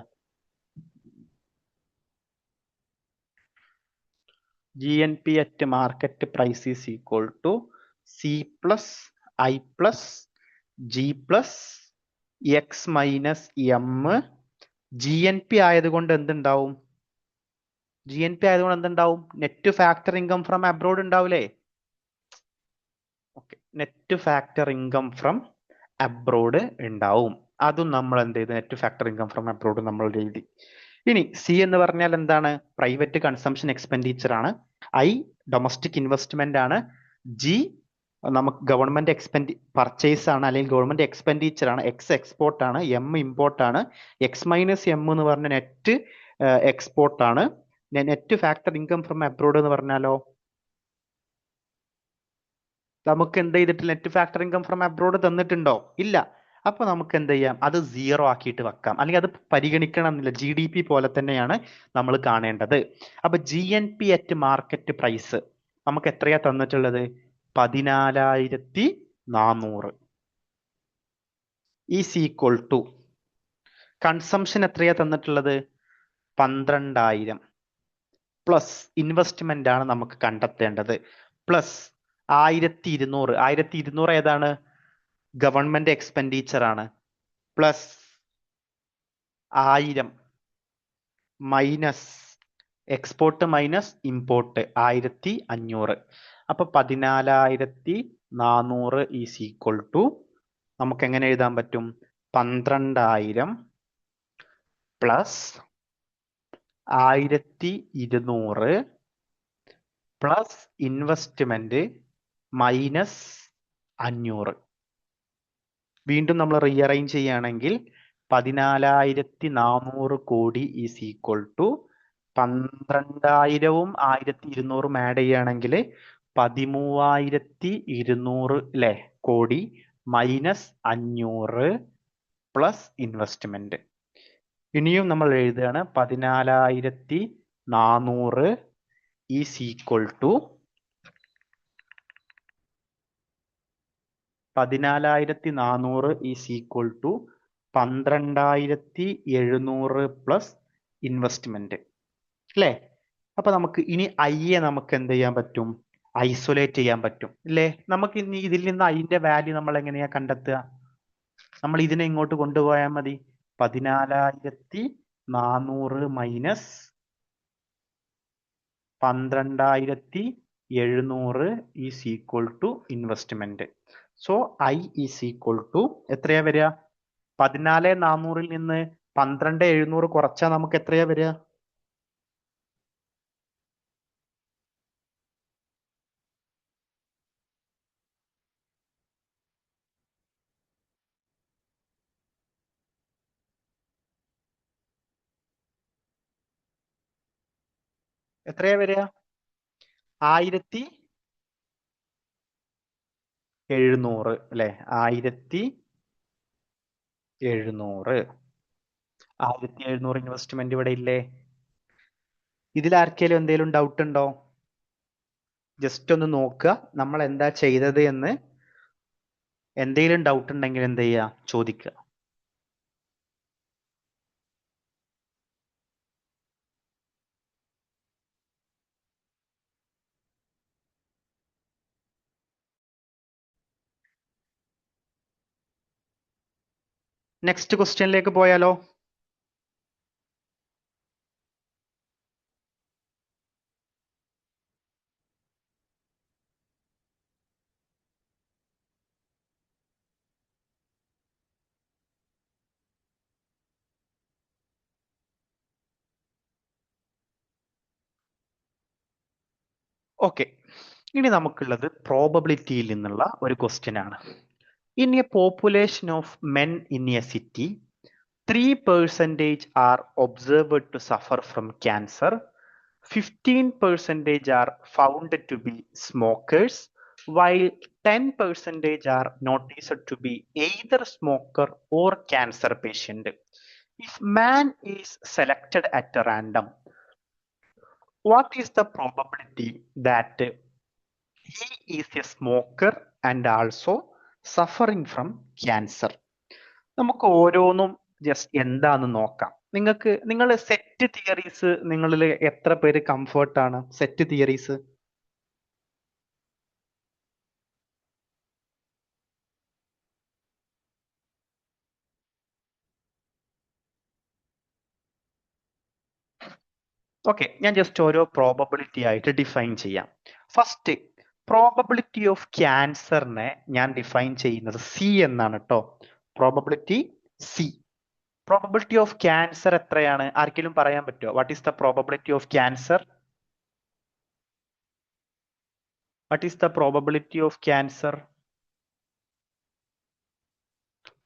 [SPEAKER 1] GNP at market price is equal to C plus I plus G plus X minus M. GNP ആയതുകൊണ്ട് എന്തുണ്ടാവും? GNP ആയതുകൊണ്ട് എന്തുണ്ടാവും? Net factor income from abroad ഉണ്ടാവില്ലേ? Okay, net factor income from abroad ഉണ്ടാവും. അതും നമ്മൾ എന്ത് ചെയ്തു? Net factor income from abroad നമ്മൾ എഴുതി. ഇനി C എന്ന് പറഞ്ഞാൽ എന്താണ്? പ്രൈവറ്റ് കൺസംഷൻ എക്സ്പെൻഡിച്ചർ ആണ്. I ഡൊമസ്റ്റിക് ഇൻവെസ്റ്റ്മെന്റ് ആണ്. G നമുക്ക് ഗവൺമെന്റ് പർച്ചേസ് ആണ് അല്ലെങ്കിൽ ഗവൺമെന്റ് എക്സ്പെൻഡിച്ചർ ആണ്. X എക്സ്പോർട്ട് ആണ്. M ഇമ്പോർട്ട് ആണ്. X മൈനസ് M എന്ന് പറഞ്ഞ നെറ്റ് എക്സ്പോർട്ട് ആണ്. Net factor income from abroad എന്ന് പറഞ്ഞാലോ നമുക്ക് എന്ത് ചെയ്തിട്ടില്ല? Net factor income from abroad തന്നിട്ടുണ്ടോ? ഇല്ല. അപ്പൊ നമുക്ക് എന്ത് ചെയ്യാം? അത് 0 ആക്കിയിട്ട് വെക്കാം, അല്ലെങ്കിൽ അത് പരിഗണിക്കണം എന്നില്ല. GDP പോലെ തന്നെയാണ് നമ്മൾ കാണേണ്ടത്. അപ്പൊ GNP അറ്റ് മാർക്കറ്റ് പ്രൈസ് നമുക്ക് എത്രയാ തന്നിട്ടുള്ളത്? 14,400 ഈസ് ഈക്വൽ ടു കൺസംഷൻ എത്രയാ തന്നിട്ടുള്ളത്? 12,000 പ്ലസ് ഇൻവെസ്റ്റ്മെന്റ് ആണ് നമുക്ക് കണ്ടെത്തേണ്ടത്. പ്ലസ് 1,200. 1,200 ഏതാണ്? ഗവൺമെന്റ് എക്സ്പെൻഡിച്ചർ ആണ്. Plus 1000 minus export minus import 1,500. അപ്പൊ 14,400 ഈസ് ഈക്വൽ ടു നമുക്ക് എങ്ങനെ എഴുതാൻ പറ്റും? 12,000 പ്ലസ് 1200 പ്ലസ് ഇൻവെസ്റ്റ്മെന്റ് മൈനസ് 500. വീണ്ടും നമ്മൾ റീഅറേഞ്ച് ചെയ്യുകയാണെങ്കിൽ 14,400 കോടി ഈസ് ഈക്വൽ ടു 12,000-ഉം 1,200-ഉം ആഡ് ചെയ്യുകയാണെങ്കിൽ 13,200 അല്ലെ കോടി മൈനസ് 500 പ്ലസ് ഇൻവെസ്റ്റ്മെന്റ്. ഇനിയും നമ്മൾ എഴുതുകയാണ് 14,400 is equal to 14,400 is equal to 12,700 plus investment അല്ലേ? അപ്പൊ നമുക്ക് ഇനി ഐയെ നമുക്ക് എന്ത് ചെയ്യാൻ പറ്റും? ഐസൊലേറ്റ് ചെയ്യാൻ പറ്റും അല്ലേ? നമുക്ക് ഇനി ഇതിൽ നിന്ന് ഐന്റെ വാല്യൂ നമ്മൾ എങ്ങനെയാ കണ്ടെത്തുക? നമ്മൾ ഇതിനെ ഇങ്ങോട്ട് കൊണ്ടുപോയാൽ മതി. 14,400 minus 12,700 is equal to investment. So I is equal to എത്രയാ വരിക? 14,400-ൽ നിന്ന് 12,700 കുറച്ചാൽ നമുക്ക് എത്രയാ വരിക? എത്രയാ വരിക? 1,700 അല്ലെ? 1,700 ഇൻവെസ്റ്റ്മെന്റ് ഇവിടെ ഇല്ലേ? ഇതിൽ ആർക്കെങ്കിലും എന്തെങ്കിലും ഡൗട്ട് ഉണ്ടോ? ജസ്റ്റ് ഒന്ന് നോക്കുക നമ്മൾ എന്താ ചെയ്തത് എന്ന്. എന്തെങ്കിലും ഡൗട്ട് ഉണ്ടെങ്കിൽ എന്ത് ചെയ്യുക? ചോദിക്കുക. നെക്സ്റ്റ് ക്വസ്റ്റ്യനിലേക്ക് പോയാലോ? ഓക്കെ, ഇനി നമുക്കുള്ളത് പ്രോബബിലിറ്റിയിൽ നിന്നുള്ള ഒരു ക്വസ്റ്റ്യൻ ആണ്. In A population of men in A city 3% are observed to suffer from cancer, 15% are found to be smokers, while 10% are noticed to be either smoker or cancer patient. If man is selected at random, what is the probability that he is a smoker and also suffering from cancer? നമുക്ക് ഓരോന്നും just എന്താന്ന് നോക്കാം. നിങ്ങൾ set theories നിങ്ങളിൽ എത്ര പേര് comfort ആണ്? Set theories okay, ഞാൻ ജസ്റ്റ് ഓരോ പ്രോബബിലിറ്റി ആയിട്ട് ഡിഫൈൻ ചെയ്യാം. ഫസ്റ്റ് പ്രോബബിലിറ്റി ഓഫ് ക്യാൻസറിനെ ഞാൻ ഡിഫൈൻ ചെയ്യുന്നത് സി എന്നാണ് കേട്ടോ. Probability C. Probability of cancer എത്രയാണ്? ആർക്കെങ്കിലും പറയാൻ പറ്റുമോ? What is the probability of cancer? What is the probability of cancer?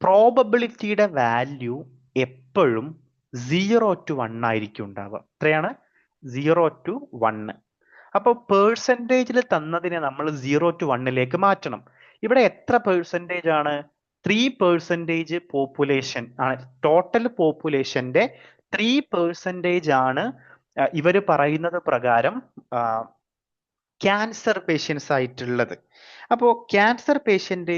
[SPEAKER 1] പ്രോബബിലിറ്റിയുടെ വാല്യൂ എപ്പോഴും 0 to 1 ആയിരിക്കും ഉണ്ടാവുക. എത്രയാണ്? 0 to 1. അപ്പോൾ പേഴ്സൻറ്റേജിൽ തന്നതിനെ നമ്മൾ 0 to 1ലേക്ക് മാറ്റണം. ഇവിടെ എത്ര പെർസെൻറ്റേജ് ആണ്? 3% പോപ്പുലേഷൻ ആണ്. ടോട്ടൽ പോപ്പുലേഷന്റെ 3% ആണ് ഇവർ പറയുന്നത് പ്രകാരം ക്യാൻസർ പേഷ്യൻസ് ആയിട്ടുള്ളത്. അപ്പോൾ ക്യാൻസർ പേഷ്യന്റ്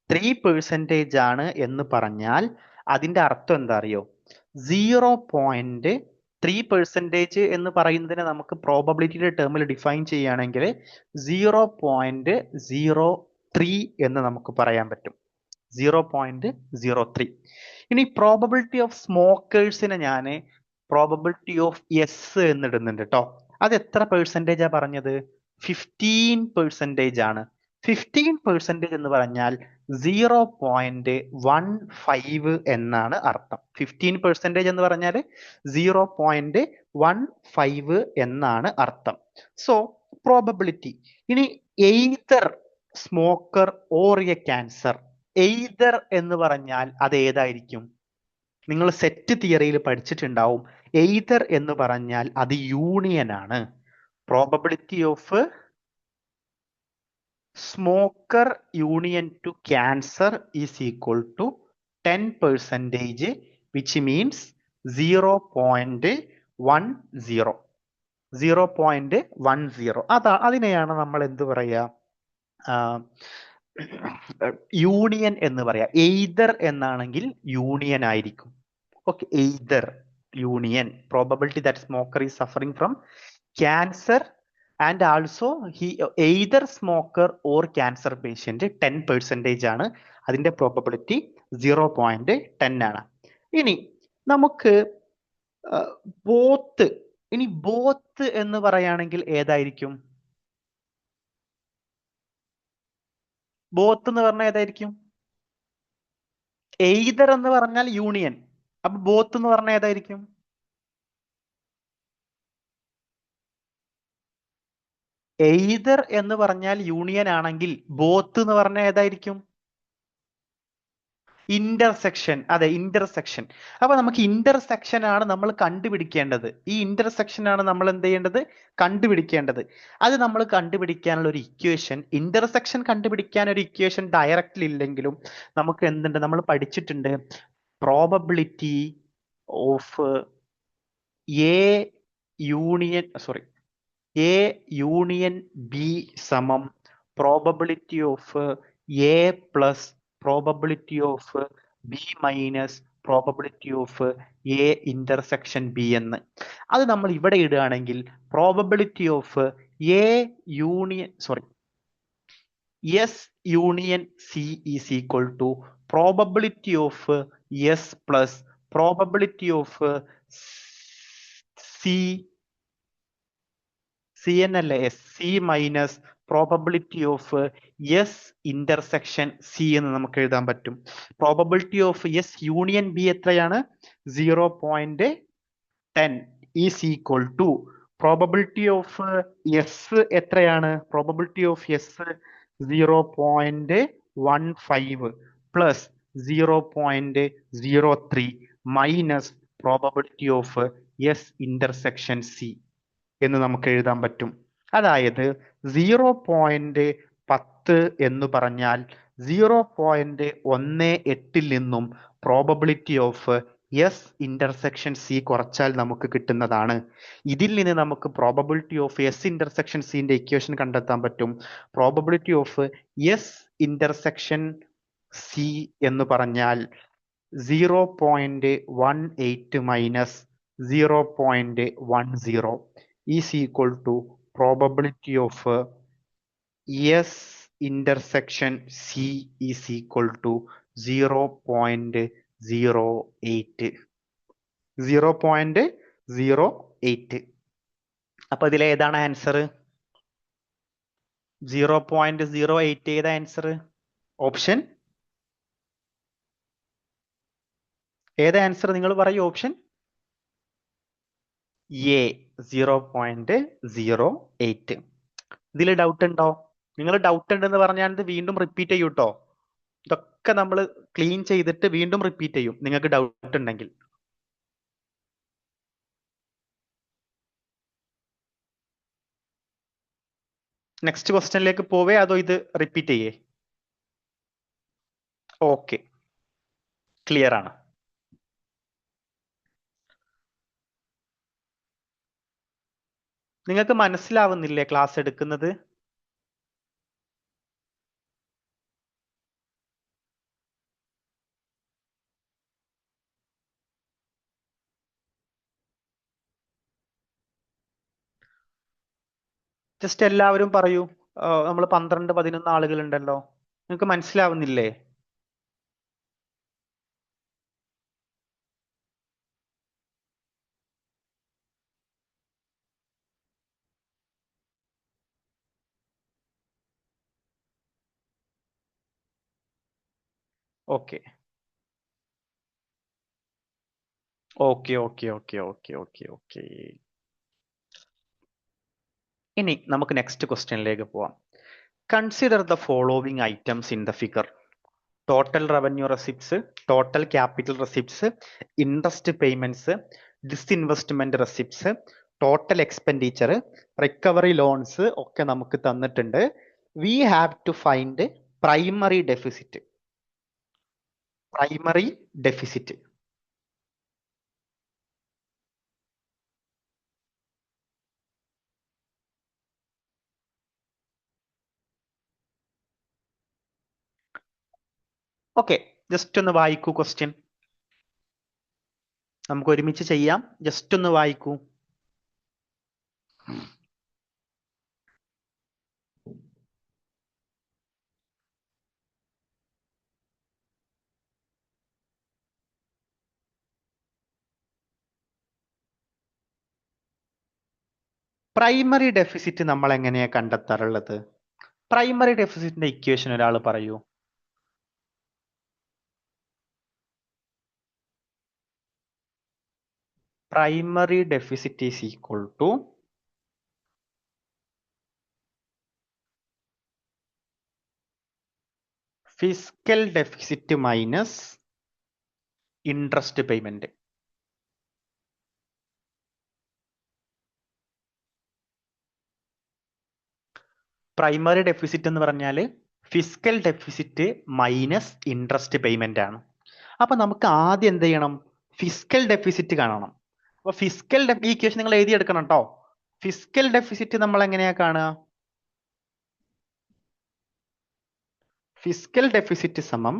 [SPEAKER 1] 3% ആണ് എന്ന് പറഞ്ഞാൽ അതിന്റെ അർത്ഥം എന്താ അറിയോ? 0.3% എന്ന് പറയുന്നതിനെ നമുക്ക് പ്രോബബിലിറ്റിയുടെ ടേമിൽ ഡിഫൈൻ ചെയ്യുകയാണെങ്കിൽ 0.03 എന്ന് നമുക്ക് പറയാൻ പറ്റും. 0.03. ഇനി പ്രോബബിലിറ്റി ഓഫ് സ്മോക്കേഴ്സിനെ ഞാൻ പ്രോബബിലിറ്റി ഓഫ് എസ് എന്നിടുന്നുണ്ട് കേട്ടോ. അത് എത്ര പെർസെൻറ്റേജാ പറഞ്ഞത്? 15% ആണ്. 15% എന്ന് പറഞ്ഞാൽ 0.15 എന്നാണ് അർത്ഥം. 15% എന്ന് പറഞ്ഞാൽ 0.15 എന്നാണ് അർത്ഥം. So probability. ഇനി either smoker or a cancer. Either എന്ന് പറഞ്ഞാൽ അത് ഏതായിരിക്കും? നിങ്ങൾ സെറ്റ് തിയറിയിൽ പഠിച്ചിട്ടുണ്ടാവും. എയ്തർ എന്ന് പറഞ്ഞാൽ അത് യൂണിയൻ ആണ്. Probability of smoker union to cancer is equal to 10%, which means 0.10. 0.10. അതിനെയാണ് നമ്മൾ എന്ത് പറയാ? യൂണിയൻ എന്ന് പറയാ. എയ്തർ എന്നാണെങ്കിൽ യൂണിയൻ ആയിരിക്കും. Okay, either union. Probability that smoker is suffering from cancer and also either smoker or cancer patient 10% ആണ്. അതിന്റെ പ്രോബബിലിറ്റി 0.10 ആണ്. ഇനി നമുക്ക് ബോത്ത്. ഇനി ബോത്ത് എന്ന് പറയുകയാണെങ്കിൽ ഏതായിരിക്കും? ബോത്ത് എന്ന് പറഞ്ഞാൽ ഏതായിരിക്കും? എയ്തർ എന്ന് പറഞ്ഞാൽ യൂണിയൻ. അപ്പൊ ബോത്ത് എന്ന് പറഞ്ഞാൽ ഏതായിരിക്കും? എയ്തർ എന്ന് പറഞ്ഞാൽ യൂണിയൻ ആണെങ്കിൽ ബോത്ത് എന്ന് പറഞ്ഞാൽ ഏതായിരിക്കും? ഇന്റർസെക്ഷൻ. അതെ, ഇന്റർസെക്ഷൻ. അപ്പൊ നമുക്ക് ഇന്റർസെക്ഷൻ ആണ് നമ്മൾ കണ്ടുപിടിക്കേണ്ടത്. ഈ ഇന്റർസെക്ഷൻ ആണ് നമ്മൾ എന്ത് ചെയ്യേണ്ടത്? കണ്ടുപിടിക്കേണ്ടത്. അത് നമ്മൾ കണ്ടുപിടിക്കാനുള്ള ഒരു ഇക്വേഷൻ, ഇന്റർസെക്ഷൻ കണ്ടുപിടിക്കാൻ ഒരു ഇക്വേഷൻ ഡയറക്റ്റ്ലി ഇല്ലെങ്കിലും നമുക്ക് എന്തുണ്ട്? നമ്മൾ പഠിച്ചിട്ടുണ്ട്. Probability of A union B സമം probability of A plus probability of B minus probability of A intersection B എന്ന്. അത് നമ്മൾ ഇവിടെ ഇടുകയാണെങ്കിൽ probability of S union C is equal to probability of S plus probability of C എന്നല്ല, S C minus probability of S intersection C എന്ന് നമുക്ക് എഴുതാൻ പറ്റും. Probability of S union B എത്രയാണ്? 0.10 is equal to probability of S എത്രയാണ്? Probability of S 0.15 plus 0.03 minus probability of S intersection C എന്ന് നമുക്ക് എഴുതാൻ പറ്റും. അതായത് 0.10 എന്ന് പറഞ്ഞാൽ 0.18 നിന്നും probability of S intersection C കുറച്ചാൽ നമുക്ക് കിട്ടുന്നതാണ്. ഇതിൽ നിന്ന് നമുക്ക് പ്രോബബിലിറ്റി ഓഫ് എസ് ഇന്റർസെക്ഷൻ സിന്റെ ഇക്വേഷൻ കണ്ടെത്താൻ പറ്റും. Probability of S intersection C എന്ന് പറഞ്ഞാൽ 0.18 minus 0.10 is equal to probability of S intersection C is equal to 0.08. 0.08. അപ്പൊ ഇതിൽ ഏതാണ് ആൻസർ? 0.08 ഏതാ ആൻസർ? ഓപ്ഷൻ ഏതാ ആൻസർ? നിങ്ങൾ പറയൂ. Option A, 0.08. ഇതിൽ ഡൗട്ട് ഉണ്ടോ? നിങ്ങൾ ഡൗട്ട് ഉണ്ടെന്ന് പറഞ്ഞാൽ ഇത് വീണ്ടും റിപ്പീറ്റ് ചെയ്യൂ കേട്ടോ. ഇതൊക്കെ നമ്മൾ ക്ലീൻ ചെയ്തിട്ട് വീണ്ടും റിപ്പീറ്റ് ചെയ്യും നിങ്ങൾക്ക് ഡൗട്ട് ഉണ്ടെങ്കിൽ. നെക്സ്റ്റ് ക്വസ്റ്റ്യനിലേക്ക് പോവേ അതോ ഇത് റിപ്പീറ്റ് ചെയ്യേ? ഓക്കെ, ക്ലിയർ ആണ്. നിങ്ങൾക്ക് മനസ്സിലാവുന്നില്ലേ ക്ലാസ് എടുക്കുന്നത്? ജസ്റ്റ് എല്ലാവരും പറയൂ. നമ്മൾ 12-11 ആളുകളുണ്ടല്ലോ. നിങ്ങൾക്ക് മനസ്സിലാവുന്നില്ലേ? Okay okay okay okay okay okay okay. ഇനി നമുക്ക് നെക്സ്റ്റ് ക്വസ്റ്റ്യനിലേക്ക് പോവാം. Consider the following items in the figure. Total revenue receipts, total capital receipts, interest payments, disinvestment receipts, total expenditure, recovery loans ഒക്കെ നമുക്ക് തന്നിട്ടുണ്ട്. We have to find primary deficit. Primary deficit okay. Just ഒന്ന് വായിക്കൂ question. നമുക്ക് ഒരുമിച്ച് ചെയ്യാം. Just ഒന്ന് വായിക്കൂ. പ്രൈമറി ഡെഫിസിറ്റ് നമ്മൾ എങ്ങനെയാ കണ്ടെത്താറുള്ളത്? പ്രൈമറി ഡെഫിസിറ്റിന്റെ ഇക്വേഷൻ ഒരാൾ പറയൂ. Primary deficit is equal to fiscal deficit minus interest payment. Primary deficit എന്ന് പറഞ്ഞാൽ fiscal deficit minus interest payment ആണ്. അപ്പൊ നമുക്ക് ആദ്യം എന്ത് ചെയ്യണം? ഫിസ്ക്കൽ ഡെഫിസിറ്റ് കാണണം. അപ്പൊ ഫിസ്ക്കൽ ഈ ഇക്വേഷൻ നിങ്ങൾ എഴുതിയെടുക്കണം കേട്ടോ. ഫിസ്ക്കൽ ഡെഫിസിറ്റ് നമ്മൾ എങ്ങനെയാ കാണുക? ഫിസ്ക്കൽ ഡെഫിസിറ്റ് സമം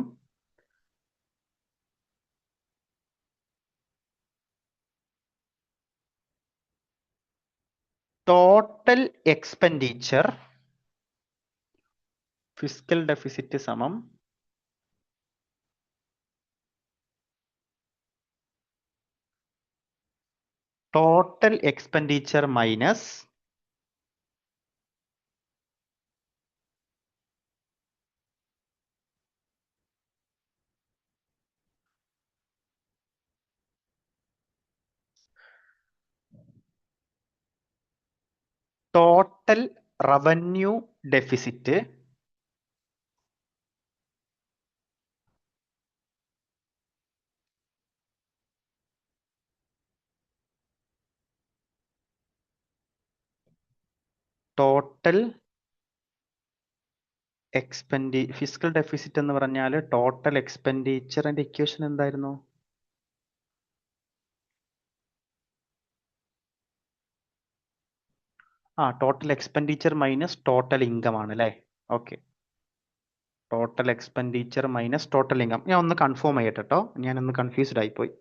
[SPEAKER 1] ടോട്ടൽ എക്സ്പെൻഡിച്ചർ. ഫിസ്ക്കൽ ഡെഫിസിറ്റ് സമം total expenditure minus total revenue deficit total fiscal deficit എന്ന് പറഞ്ഞാൽ ടോട്ടൽ എക്സ്പെൻഡിച്ചറിന്റെ ഇക്വേഷൻ എന്തായിരുന്നു? Total expenditure minus total income ആണ് അല്ലേ? Okay. Total expenditure minus total income. ഞാൻ ഒന്ന് കൺഫേം ചെയ്യട്ടെ കേട്ടോ, ഞാനൊന്ന് കൺഫ്യൂസ്ഡ് ആയിപ്പോയി.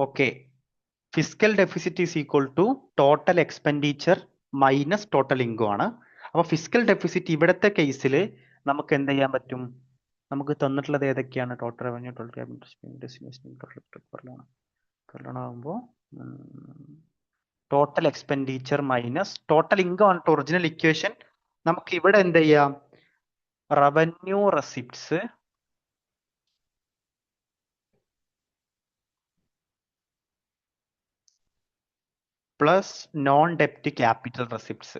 [SPEAKER 1] Okay. Fiscal deficit is equal to total expenditure minus total income ആണ്. അപ്പൊ ഫിസ്ക്കൽ ഡെഫിസിറ്റ് ഇവിടുത്തെ കേസിൽ നമുക്ക് എന്ത് ചെയ്യാൻ പറ്റും? നമുക്ക് തന്നിട്ടുള്ളത് ഏതൊക്കെയാണ്? ടോട്ടൽ റവന്യൂ, ടോട്ടൽ ക്യാപിറ്റൽ ആകുമ്പോൾ total expenditure minus total income ആണ് ഒറിജിനൽ ഇക്വേഷൻ. നമുക്ക് ഇവിടെ എന്ത് ചെയ്യാം? റവന്യൂ റെസിപ്റ്റ്സ് പ്ലസ് നോൺ ഡെപ്റ്റ് ക്യാപിറ്റൽ റെസിപ്റ്റ്സ്.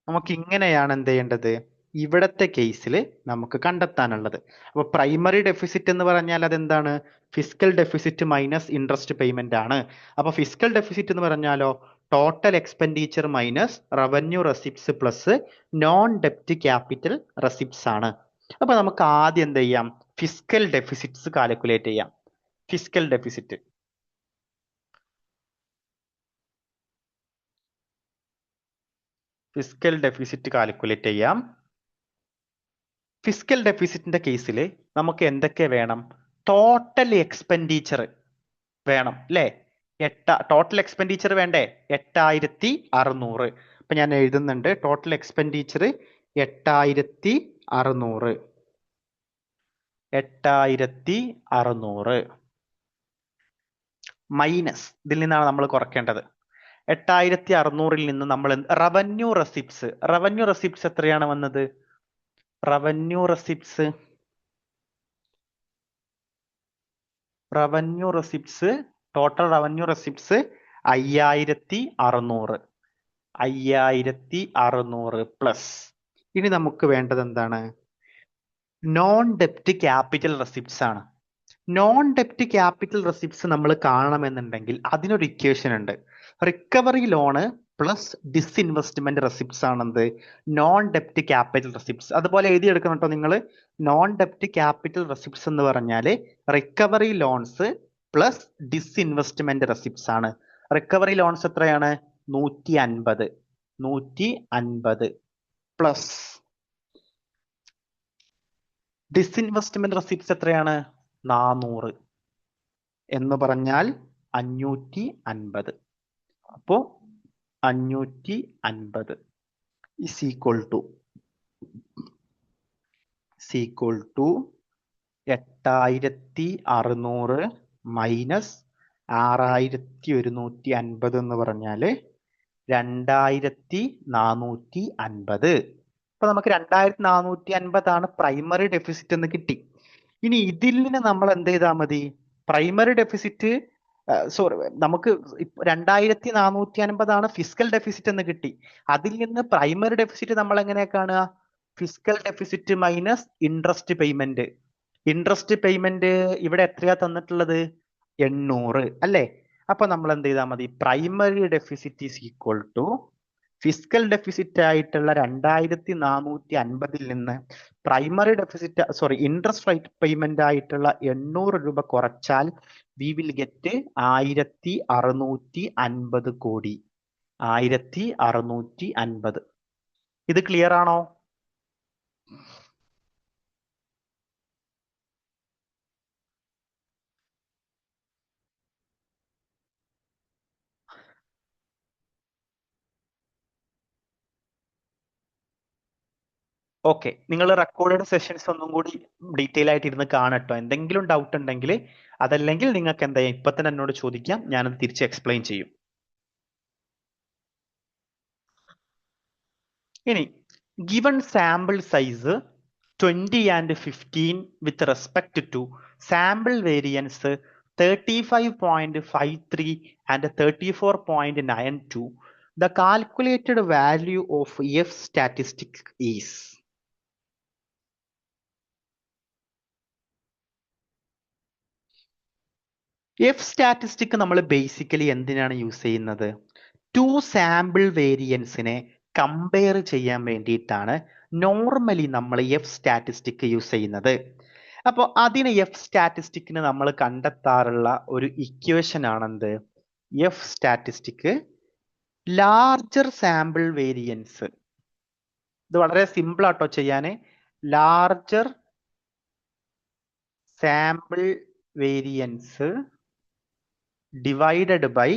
[SPEAKER 1] നമുക്ക് ഇങ്ങനെയാണ് എന്ത് ചെയ്യേണ്ടത്? ഇവിടത്തെ കേസിൽ നമുക്ക് കണ്ടെത്താനുള്ളത്. അപ്പൊ പ്രൈമറി ഡെഫിസിറ്റ് എന്ന് പറഞ്ഞാൽ അതെന്താണ്? Fiscal deficit minus interest payment ആണ്. അപ്പൊ ഫിസ്ക്കൽ ഡെഫിസിറ്റ് എന്ന് പറഞ്ഞാലോ total expenditure minus revenue receipts plus non ഡെപ്റ്റ് ക്യാപിറ്റൽ റെസിപ്റ്റ്സ് ആണ്. അപ്പൊ നമുക്ക് ആദ്യം എന്ത് ചെയ്യാം? ഫിസ്ക്കൽ ഡെഫിസിറ്റ്സ് കാൽക്കുലേറ്റ് ചെയ്യാം. Fiscal deficit physical deficit calculate ചെയ്യാം. ഫിസിക്കൽ ഡെഫിസിറ്റിന്റെ കേസിൽ നമുക്ക് എന്തൊക്കെ വേണം? ടോട്ടൽ എക്സ്പെൻഡിച്ചർ വേണം അല്ലേ? ടോട്ടൽ എക്സ്പെൻഡിച്ചർ വേണ്ടേ? 8600. അപ്പൊ ഞാൻ എഴുതുന്നുണ്ട്, ടോട്ടൽ എക്സ്പെൻഡിച്ചർ 8600. 8600 മൈനസ് ഇതിൽ നിന്നാണ് നമ്മൾ കുറയ്ക്കേണ്ടത്. 8600 നിന്ന് നമ്മൾ റവന്യൂ റെസിപ്റ്റ്സ് എത്രയാണ് വന്നത്? Revenue receipts total revenue receipts 5600. 5600 plus ഇനി നമുക്ക് വേണ്ടത് എന്താണ്? നോൺ ഡെപ്റ്റ് ക്യാപിറ്റൽ റെസിപ്റ്റ്സ് ആണ്. നോൺ ഡെപ്റ്റ് ക്യാപിറ്റൽ റെസിപ്റ്റ്സ് നമ്മൾ കാണണമെന്നുണ്ടെങ്കിൽ അതിനൊരു ഇക്വേഷൻ ഉണ്ട്. Recovery loan plus disinvestment receipts ആണെന്ത്? നോൺ ഡെപ്റ്റ് ക്യാപിറ്റൽ റെസിപ്റ്റ്സ്. അതുപോലെ എഴുതിയെടുക്കണം കേട്ടോ നിങ്ങൾ. നോൺ ഡെപ്റ്റ് ക്യാപിറ്റൽ റെസിപ്റ്റ്സ് എന്ന് പറഞ്ഞാൽ recovery loans plus disinvestment receipts ആണ്. റിക്കവറി ലോൺസ് എത്രയാണ്? 150 പ്ലസ് ഡിസ്ഇൻവെസ്റ്റ്മെന്റ് റെസിപ്റ്റ്സ് എത്രയാണ്? 400 എന്ന് പറഞ്ഞാൽ 550. അപ്പോ 550 is equal to 8600 മൈനസ് 6150 എന്ന് പറഞ്ഞാല് 2450. അപ്പൊ നമുക്ക് 2450 ആണ് പ്രൈമറി ഡെഫിസിറ്റ് എന്ന് കിട്ടി. ഇനി ഇതിൽ നിന്ന് നമ്മൾ എന്ത് ചെയ്താൽ മതി? പ്രൈമറി ഡെഫിസിറ്റ് നമുക്ക് 2450 ആണ് ഫിസിക്കൽ ഡെഫിസിറ്റ് എന്ന് കിട്ടി. അതിൽ നിന്ന് പ്രൈമറി ഡെഫിസിറ്റ് നമ്മൾ എങ്ങനെ കാണുക? Physical deficit minus interest payment. Interest payment ഇവിടെ എത്രയാ തന്നിട്ടുള്ളത്? 800 അല്ലേ? അപ്പൊ നമ്മൾ എന്ത് ചെയ്താൽ മതി? Primary deficit is equal to physical deficit ആയിട്ടുള്ള 2450 നിന്ന് primary deficit interest rate payment ആയിട്ടുള്ള 800 രൂപ കുറച്ചാൽ വി വിൽ ഗെറ്റ് 1650 കോടി. 1650. ഇത് ക്ലിയർ ആണോ? ഓക്കെ, നിങ്ങൾ റെക്കോർഡഡ് സെഷൻസ് ഒന്നും കൂടി ഡീറ്റെയിൽ ആയിട്ട് ഇരുന്ന് കാണട്ടോ. എന്തെങ്കിലും ഡൗട്ട് ഉണ്ടെങ്കിൽ അതല്ലെങ്കിൽ നിങ്ങൾക്ക് എന്താ ഇപ്പൊ തന്നെ എന്നോട് ചോദിക്കാം, ഞാനത് തിരിച്ച് എക്സ്പ്ലെയിൻ ചെയ്യും. ഇനി given sample size 20 and 15 with respect to sample variance 35.53 and 34.92, the calculated value of F statistic is. F statistic നമ്മൾ ബേസിക്കലി എന്തിനാണ് യൂസ് ചെയ്യുന്നത്? ടു സാമ്പിൾ വേരിയൻസിനെ കമ്പയർ ചെയ്യാൻ വേണ്ടിയിട്ടാണ് നോർമലി നമ്മൾ എഫ് സ്റ്റാറ്റിസ്റ്റിക് യൂസ് ചെയ്യുന്നത്. അപ്പോൾ അതിന് എഫ് സ്റ്റാറ്റിസ്റ്റിക്കിന് നമ്മൾ കണ്ടെത്താറുള്ള ഒരു ഇക്വേഷൻ ആണെന്ത്? F statistic larger sample variance. ഇത് വളരെ സിമ്പിൾ ആട്ടോ ചെയ്യാന്. Larger sample variance divided by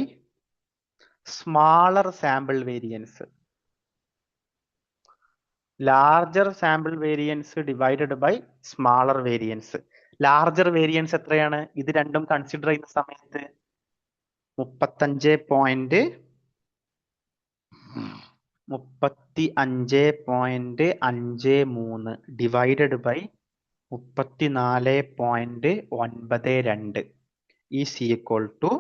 [SPEAKER 1] smaller sample variance. Larger sample variance divided by smaller variance. Larger variance എത്രയാണ്? ഇത് രണ്ടും കൺസിഡർ ചെയ്യുന്ന സമയത്ത് 35.53 divided by 34.92 is equal to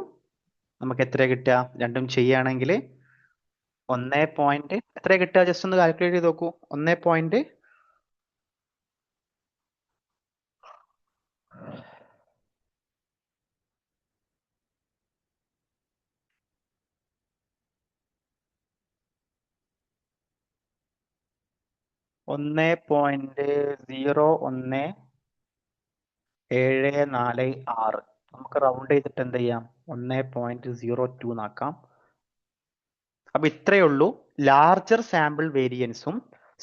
[SPEAKER 1] നമുക്ക് എത്ര കിട്ടുക? രണ്ടും ചെയ്യുകയാണെങ്കിൽ 1. എത്ര കിട്ടുക? ജസ്റ്റ് ഒന്ന് കാൽക്കുലേറ്റ് ചെയ്ത് നോക്കൂ. 1. 1.0176. നമുക്ക് റൗണ്ട് ചെയ്തിട്ട് എന്ത് ചെയ്യാം? 1.02 ആക്കാം. അപ്പൊ ഇത്രയേ ഉള്ളൂ. ലാർജർ സാമ്പിൾ വേരിയൻസും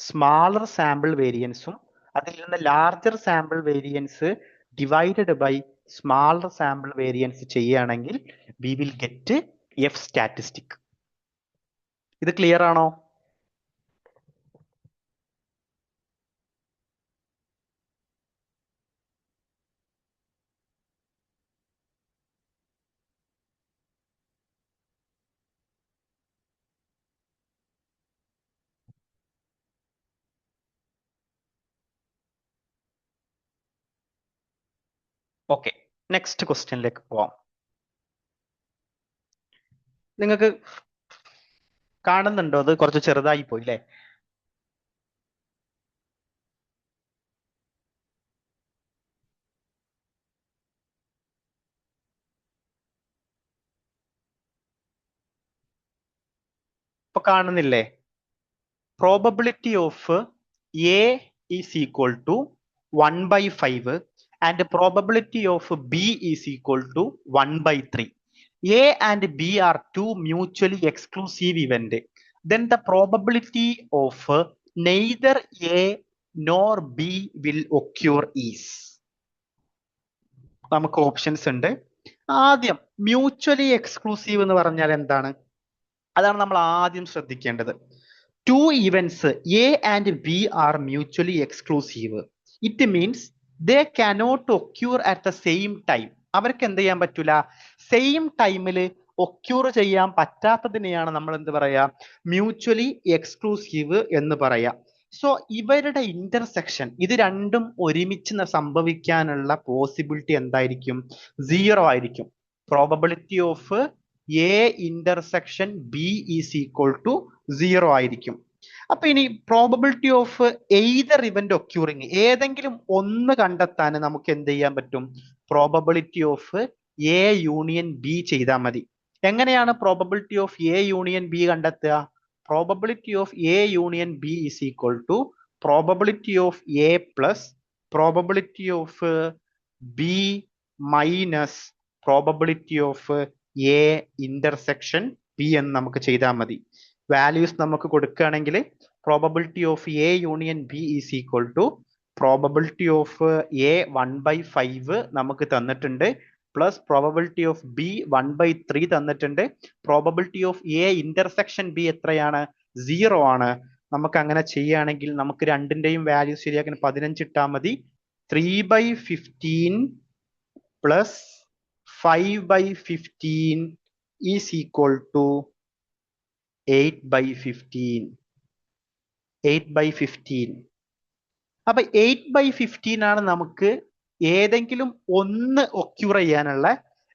[SPEAKER 1] സ്മാളർ സാമ്പിൾ വേരിയൻസും അതിൽ നിന്ന് larger sample variance divided by smaller sample variance ചെയ്യുകയാണെങ്കിൽ we will get F statistic. ഇത് ക്ലിയർ ആണോ? ഓക്കെ, നെക്സ്റ്റ് ക്വസ്റ്റ്യനിലേക്ക് പോവാം. നിങ്ങൾക്ക് കാണുന്നുണ്ടോ? അത് കുറച്ച് ചെറുതായി പോയി അല്ലേ? ഇപ്പൊ കാണുന്നില്ലേ? Probability of A is equal to 1/5 and probability of B is equal to 1/3. A and B are two mutually exclusive events. Then the probability of neither A nor B will occur is. നമുക്ക് options ഉണ്ട്. ആദ്യം mutually exclusive എന്ന് പറഞ്ഞാൽ എന്താണ്? അതാണ് നമ്മൾ ആദ്യം ശ്രദ്ധിക്കേണ്ടത്. Two events A and B are mutually exclusive. It means they cannot occur at the same time. അവർക്ക് എന്ത് ചെയ്യാൻ പറ്റൂല? സെയിം ടൈമിൽ ഒക്യൂർ ചെയ്യാൻ പറ്റാത്തതിനെയാണ് നമ്മൾ എന്ത് പറയാ? മ്യൂച്വലി എക്സ്ക്ലൂസീവ് എന്ന് പറയാ. സോ ഇവരുടെ ഇന്റർസെക്ഷൻ, ഇത് രണ്ടും ഒരുമിച്ച് സംഭവിക്കാനുള്ള പോസിബിലിറ്റി എന്തായിരിക്കും? 0 ആയിരിക്കും. Probability of A intersection B is equal to 0 ആയിരിക്കും. അപ്പൊ ഇനി probability of either event occurring, ഏതെങ്കിലും ഒന്ന് കണ്ടെത്താൻ നമുക്ക് എന്ത് ചെയ്യാൻ പറ്റും? Probability of A union B ചെയ്താൽ മതി. എങ്ങനെയാണ് probability of A union B കണ്ടെത്തുക? Probability of A union B is equal to probability of A plus probability of B minus probability of A intersection B എന്ന് നമുക്ക് ചെയ്താൽ മതി. Values നമുക്ക് കൊടുക്കുകയാണെങ്കിൽ probability of A union B is equal to probability of A 1/5 നമുക്ക് തന്നിട്ടുണ്ട്, plus probability of B 1/3 തന്നിട്ടുണ്ട്. Probability of A intersection B എത്രയാണ്? 0 ആണ്. നമുക്ക് അങ്ങനെ ചെയ്യുകയാണെങ്കിൽ നമുക്ക് രണ്ടിന്റെയും വാല്യൂ ശരിയാക്കാൻ 15 ഇട്ടാൽ മതി. 3/15 പ്ലസ് 5/15 ഈസ് ഈക്വൽ ടു 8/15. 8/15. അപ്പൊ 8/15 ആണ് നമുക്ക് ഏതെങ്കിലും ഒന്ന് ഒക്യൂർ ചെയ്യാനുള്ള.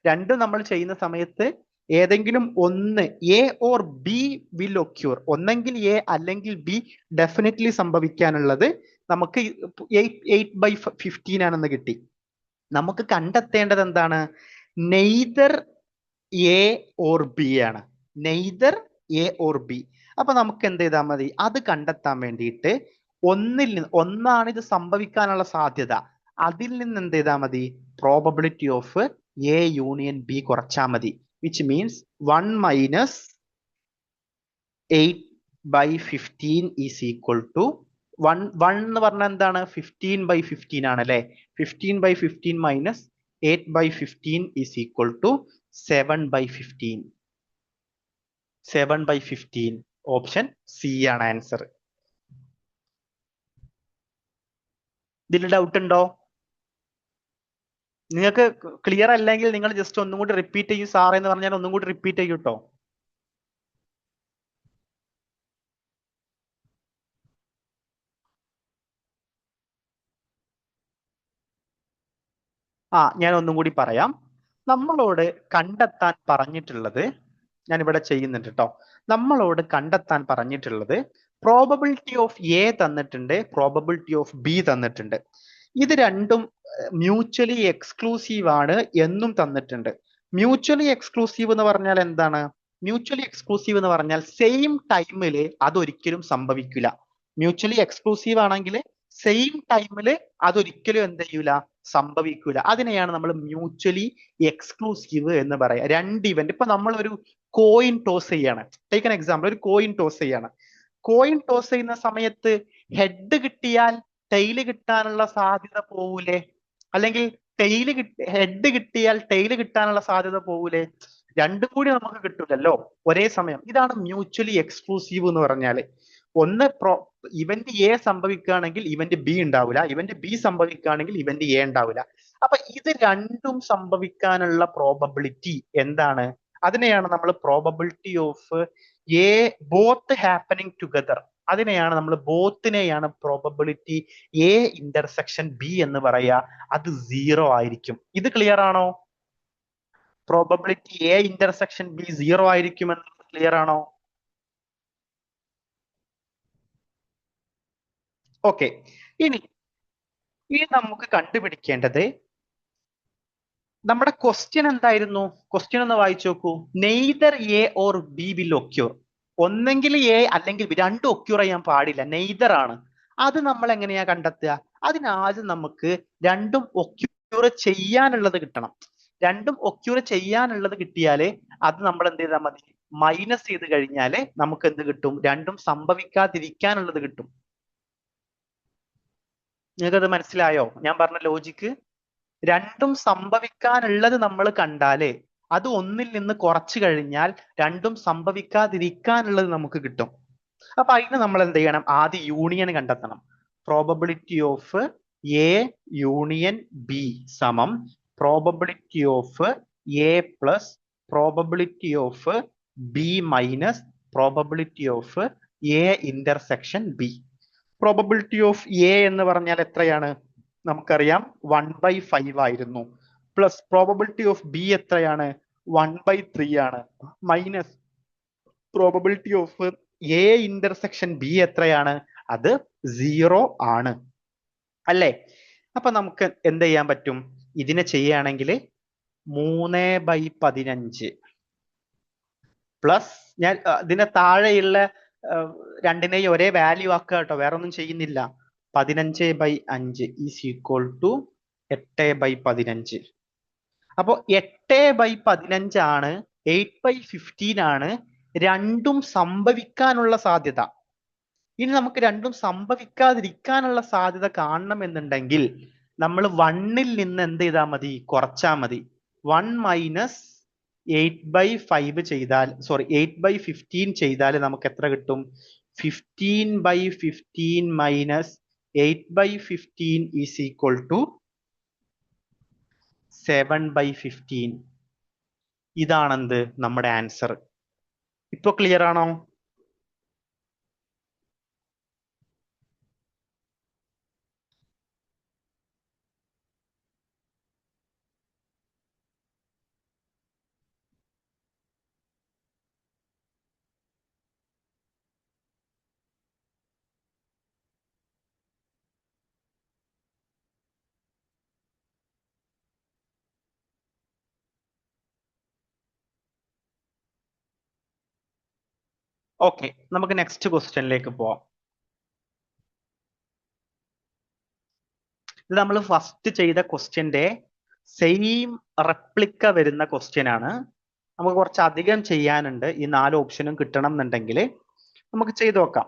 [SPEAKER 1] രണ്ടും നമ്മൾ ചെയ്യുന്ന സമയത്ത് ഏതെങ്കിലും ഒന്ന് A or B will occur, ഒന്നെങ്കിൽ എ അല്ലെങ്കിൽ ബി ഡെഫിനറ്റ്ലി സംഭവിക്കാനുള്ളത് നമുക്ക് 8/15 ആണെന്ന് കിട്ടി. നമുക്ക് കണ്ടെത്തേണ്ടത് എന്താണ്? നെയ്തർ എ ഓർ ബി ആണ്. Neither A or B. അപ്പൊ നമുക്ക് എന്ത് ചെയ്താൽ മതി? അത് കണ്ടെത്താൻ വേണ്ടിയിട്ട് ഒന്നാണ് ഇത് സംഭവിക്കാനുള്ള സാധ്യത, അതിൽ നിന്ന് എന്ത് ചെയ്താൽ മതി? Probability of A union B കുറച്ചാൽ മതി. Which means 1 minus 8/15 is equal to 1 എന്ന് പറഞ്ഞാൽ എന്താണ്? 15/15 ആണ് അല്ലെ? 15/15 minus 8/15 is equal to 7/15. 7/15. Option C ആണ് ആൻസർ. ഇതിൽ ഡൗട്ട് ഉണ്ടോ? നിങ്ങൾക്ക് ക്ലിയർ അല്ലെങ്കിൽ നിങ്ങൾ ജസ്റ്റ് ഒന്നും കൂടി റിപ്പീറ്റ് ചെയ്യൂ. സാർ എന്ന് പറഞ്ഞാൽ ഒന്നും കൂടി റിപ്പീറ്റ് ചെയ്യൂ കേട്ടോ. ഞാൻ ഒന്നും കൂടി പറയാം. നമ്മളോട് കണ്ടെത്താൻ പറഞ്ഞിട്ടുള്ളത് ഞാൻ ഇവിടെ ചെയ്യുന്നുണ്ട് കേട്ടോ. നമ്മളോട് കണ്ടെത്താൻ പറഞ്ഞിട്ടുള്ളത് പ്രോബബിലിറ്റി ഓഫ് എ തന്നിട്ടുണ്ട്, പ്രോബബിലിറ്റി ഓഫ് ബി തന്നിട്ടുണ്ട്. ഇത് രണ്ടും മ്യൂച്വലി എക്സ്ക്ലൂസീവ് ആണ് എന്നും തന്നിട്ടുണ്ട്. മ്യൂച്വലി എക്സ്ക്ലൂസീവ് എന്ന് പറഞ്ഞാൽ എന്താണ്? മ്യൂച്വലി എക്സ്ക്ലൂസീവ് എന്ന് പറഞ്ഞാൽ സെയിം ടൈമിൽ അതൊരിക്കലും സംഭവിക്കില്ല. മ്യൂച്വലി എക്സ്ക്ലൂസീവ് ആണെങ്കിൽ സെയിം ടൈമില് അതൊരിക്കലും എന്ത് ചെയ്യൂല, സംഭവിക്കൂല. അതിനെയാണ് നമ്മൾ മ്യൂച്വലി എക്സ്ക്ലൂസീവ് എന്ന് പറയാം. രണ്ട് ഇവന്റ്, ഇപ്പൊ നമ്മൾ ഒരു കോയിൻ ടോസ് ചെയ്യാണ്, ടേക്ക് ആൻ എക്സാമ്പിൾ, ഒരു കോയിൻ ടോസ് ചെയ്യാണ്. കോയിൻ ടോസ് ചെയ്യുന്ന സമയത്ത് ഹെഡ് കിട്ടിയാൽ ടെയില് കിട്ടാനുള്ള സാധ്യത പോവൂലേ? അല്ലെങ്കിൽ ഹെഡ് കിട്ടിയാൽ ടെയില് കിട്ടാനുള്ള സാധ്യത പോവൂലേ? രണ്ടും കൂടി നമുക്ക് കിട്ടൂലല്ലോ ഒരേ സമയം. ഇതാണ് മ്യൂച്വലി എക്സ്ക്ലൂസീവ് എന്ന് പറഞ്ഞാല്. ഒന്ന് ഇവന്റ് എ സംഭവിക്കുകയാണെങ്കിൽ ഇവന്റ് ബി ഉണ്ടാവില്ല, ഇവന്റ് ബി സംഭവിക്കുകയാണെങ്കിൽ ഇവന്റ് എ ഉണ്ടാവില്ല. അപ്പൊ ഇത് രണ്ടും സംഭവിക്കാനുള്ള പ്രോബബിലിറ്റി എന്താണ്? അതിനെയാണ് നമ്മൾ probability of A both happening together, അതിനെയാണ് നമ്മൾ ബോത്തിനെയാണ് പ്രോബബിലിറ്റി എ ഇന്റർസെക്ഷൻ ബി എന്ന് പറയാ. അത് 0 ആയിരിക്കും. ഇത് ക്ലിയർ ആണോ? പ്രോബബിലിറ്റി എ ഇന്റർസെക്ഷൻ ബി 0 ആയിരിക്കും എന്നത് ക്ലിയർ ആണോ? ഓക്കെ. ഇനി നമുക്ക് കണ്ടുപിടിക്കേണ്ടത്, നമ്മുടെ ക്വസ്റ്റ്യൻ എന്തായിരുന്നു? ക്വസ്റ്റ്യൻ ഒന്ന് വായിച്ചു നോക്കൂ. Neither A or B will occur. ഒന്നെങ്കിൽ എ അല്ലെങ്കിൽ ബി, രണ്ടും ഒക്യൂർ ചെയ്യാൻ പാടില്ല, നെയ്തർ ആണ്. അത് നമ്മൾ എങ്ങനെയാ കണ്ടെത്തുക? അതിനാദ്യം നമുക്ക് രണ്ടും ഒക്യൂർ ചെയ്യാനുള്ളത് കിട്ടണം. രണ്ടും ഒക്യൂർ ചെയ്യാനുള്ളത് കിട്ടിയാല് അത് നമ്മൾ എന്ത് ചെയ്താൽ മതി, മൈനസ് ചെയ്ത് കഴിഞ്ഞാല് നമുക്ക് എന്ത് കിട്ടും? രണ്ടും സംഭവിക്കാതിരിക്കാനുള്ളത് കിട്ടും. നിങ്ങൾക്കത് മനസ്സിലായോ ഞാൻ പറഞ്ഞ ലോജിക്ക്? രണ്ടും സംഭവിക്കാനുള്ളത് നമ്മൾ കണ്ടാലേ അത് ഒന്നിൽ നിന്ന് കുറച്ചു കഴിഞ്ഞാൽ രണ്ടും സംഭവിക്കാതിരിക്കാനുള്ളത് നമുക്ക് കിട്ടും. അപ്പൊ അതിന് നമ്മൾ എന്ത് ചെയ്യണം? ആദ്യം യൂണിയൻ കണ്ടെത്തണം. Probability of A union B സമം probability of A plus probability of B minus probability of A intersection B. Probability of A എന്ന് പറഞ്ഞാൽ എത്രയാണ്? നമുക്കറിയാം 1/5 ആയിരുന്നു. പ്ലസ് പ്രോബബിലിറ്റി ഓഫ് ബി എത്രയാണ്? 1/3 ആണ്. Minus probability of A intersection B എത്രയാണ്? അത് 0 ആണ്. അല്ലേ? അപ്പൊ നമുക്ക് എന്ത് ചെയ്യാൻ പറ്റും? ഇതിനെ ചെയ്യുകയാണെങ്കിൽ 3/15 പ്ലസ്, ഞാൻ ഇതിനെ താഴെയുള്ള രണ്ടിനെയും ഒരേ വാല്യൂ ആക്കുക കേട്ടോ, വേറെ ഒന്നും ചെയ്യുന്നില്ല. 15/5 ഈസ് ഈക്വൽ ടു 8/15. അപ്പോ 8/15 ആണ്, 8/15 ആണ് രണ്ടും സംഭവിക്കാനുള്ള സാധ്യത. ഇനി നമുക്ക് രണ്ടും സംഭവിക്കാതിരിക്കാനുള്ള സാധ്യത കാണണമെന്നുണ്ടെങ്കിൽ നമ്മൾ 1ൽ നിന്ന് എന്ത് ചെയ്താൽ മതി? കുറച്ചാൽ മതി. 1 മൈനസ് 8/5 ചെയ്താൽ, 8/15 ചെയ്താൽ നമുക്ക് എത്ര കിട്ടും? 15/15 മൈനസ് 8/15 ഈസ് ഈക്വൽ ടു 7/15. ഇതാണെന്ത് നമ്മുടെ ആൻസർ. ഇപ്പൊ ക്ലിയർ ആണോ? ഓക്കെ, നമുക്ക് നെക്സ്റ്റ് ക്വസ്റ്റ്യനിലേക്ക് പോവാം. ഇത് നമ്മൾ ഫസ്റ്റ് ചെയ്ത ക്വസ്റ്റ്യന്റെ സെയിം റെപ്ലിക്ക വരുന്ന ക്വസ്റ്റ്യൻ ആണ്. നമുക്ക് കുറച്ച് അധികം ചെയ്യാനുണ്ട്. ഈ 4 ഓപ്ഷനും കിട്ടണം എന്നുണ്ടെങ്കിൽ നമുക്ക് ചെയ്തു നോക്കാം.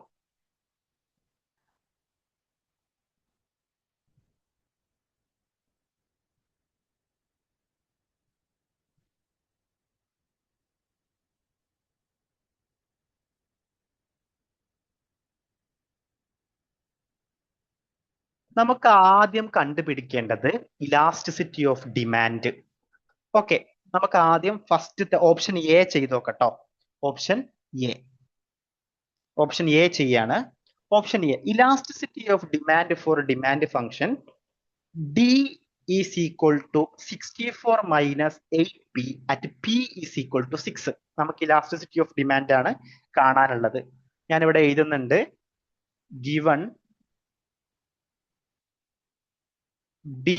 [SPEAKER 1] നമുക്ക് ആദ്യം കണ്ടുപിടിക്കേണ്ടത് ഇലാസ്റ്റിസിറ്റി ഓഫ് ഡിമാൻഡ്. ഓക്കെ, നമുക്ക് ആദ്യം ഫസ്റ്റ് ഓപ്ഷൻ എ ചെയ്ത് നോക്കട്ടോ. ഓപ്ഷൻ എ ചെയ്യാണ്. Option A, elasticity of demand for demand function D is equal to 64 minus 8p at p is equal to 6. നമുക്ക് ഇലാസ്റ്റിസിറ്റി ഓഫ് ഡിമാൻഡ് ആണ് കാണാനുള്ളത്. ഞാനിവിടെ എഴുതുന്നുണ്ട്. Given d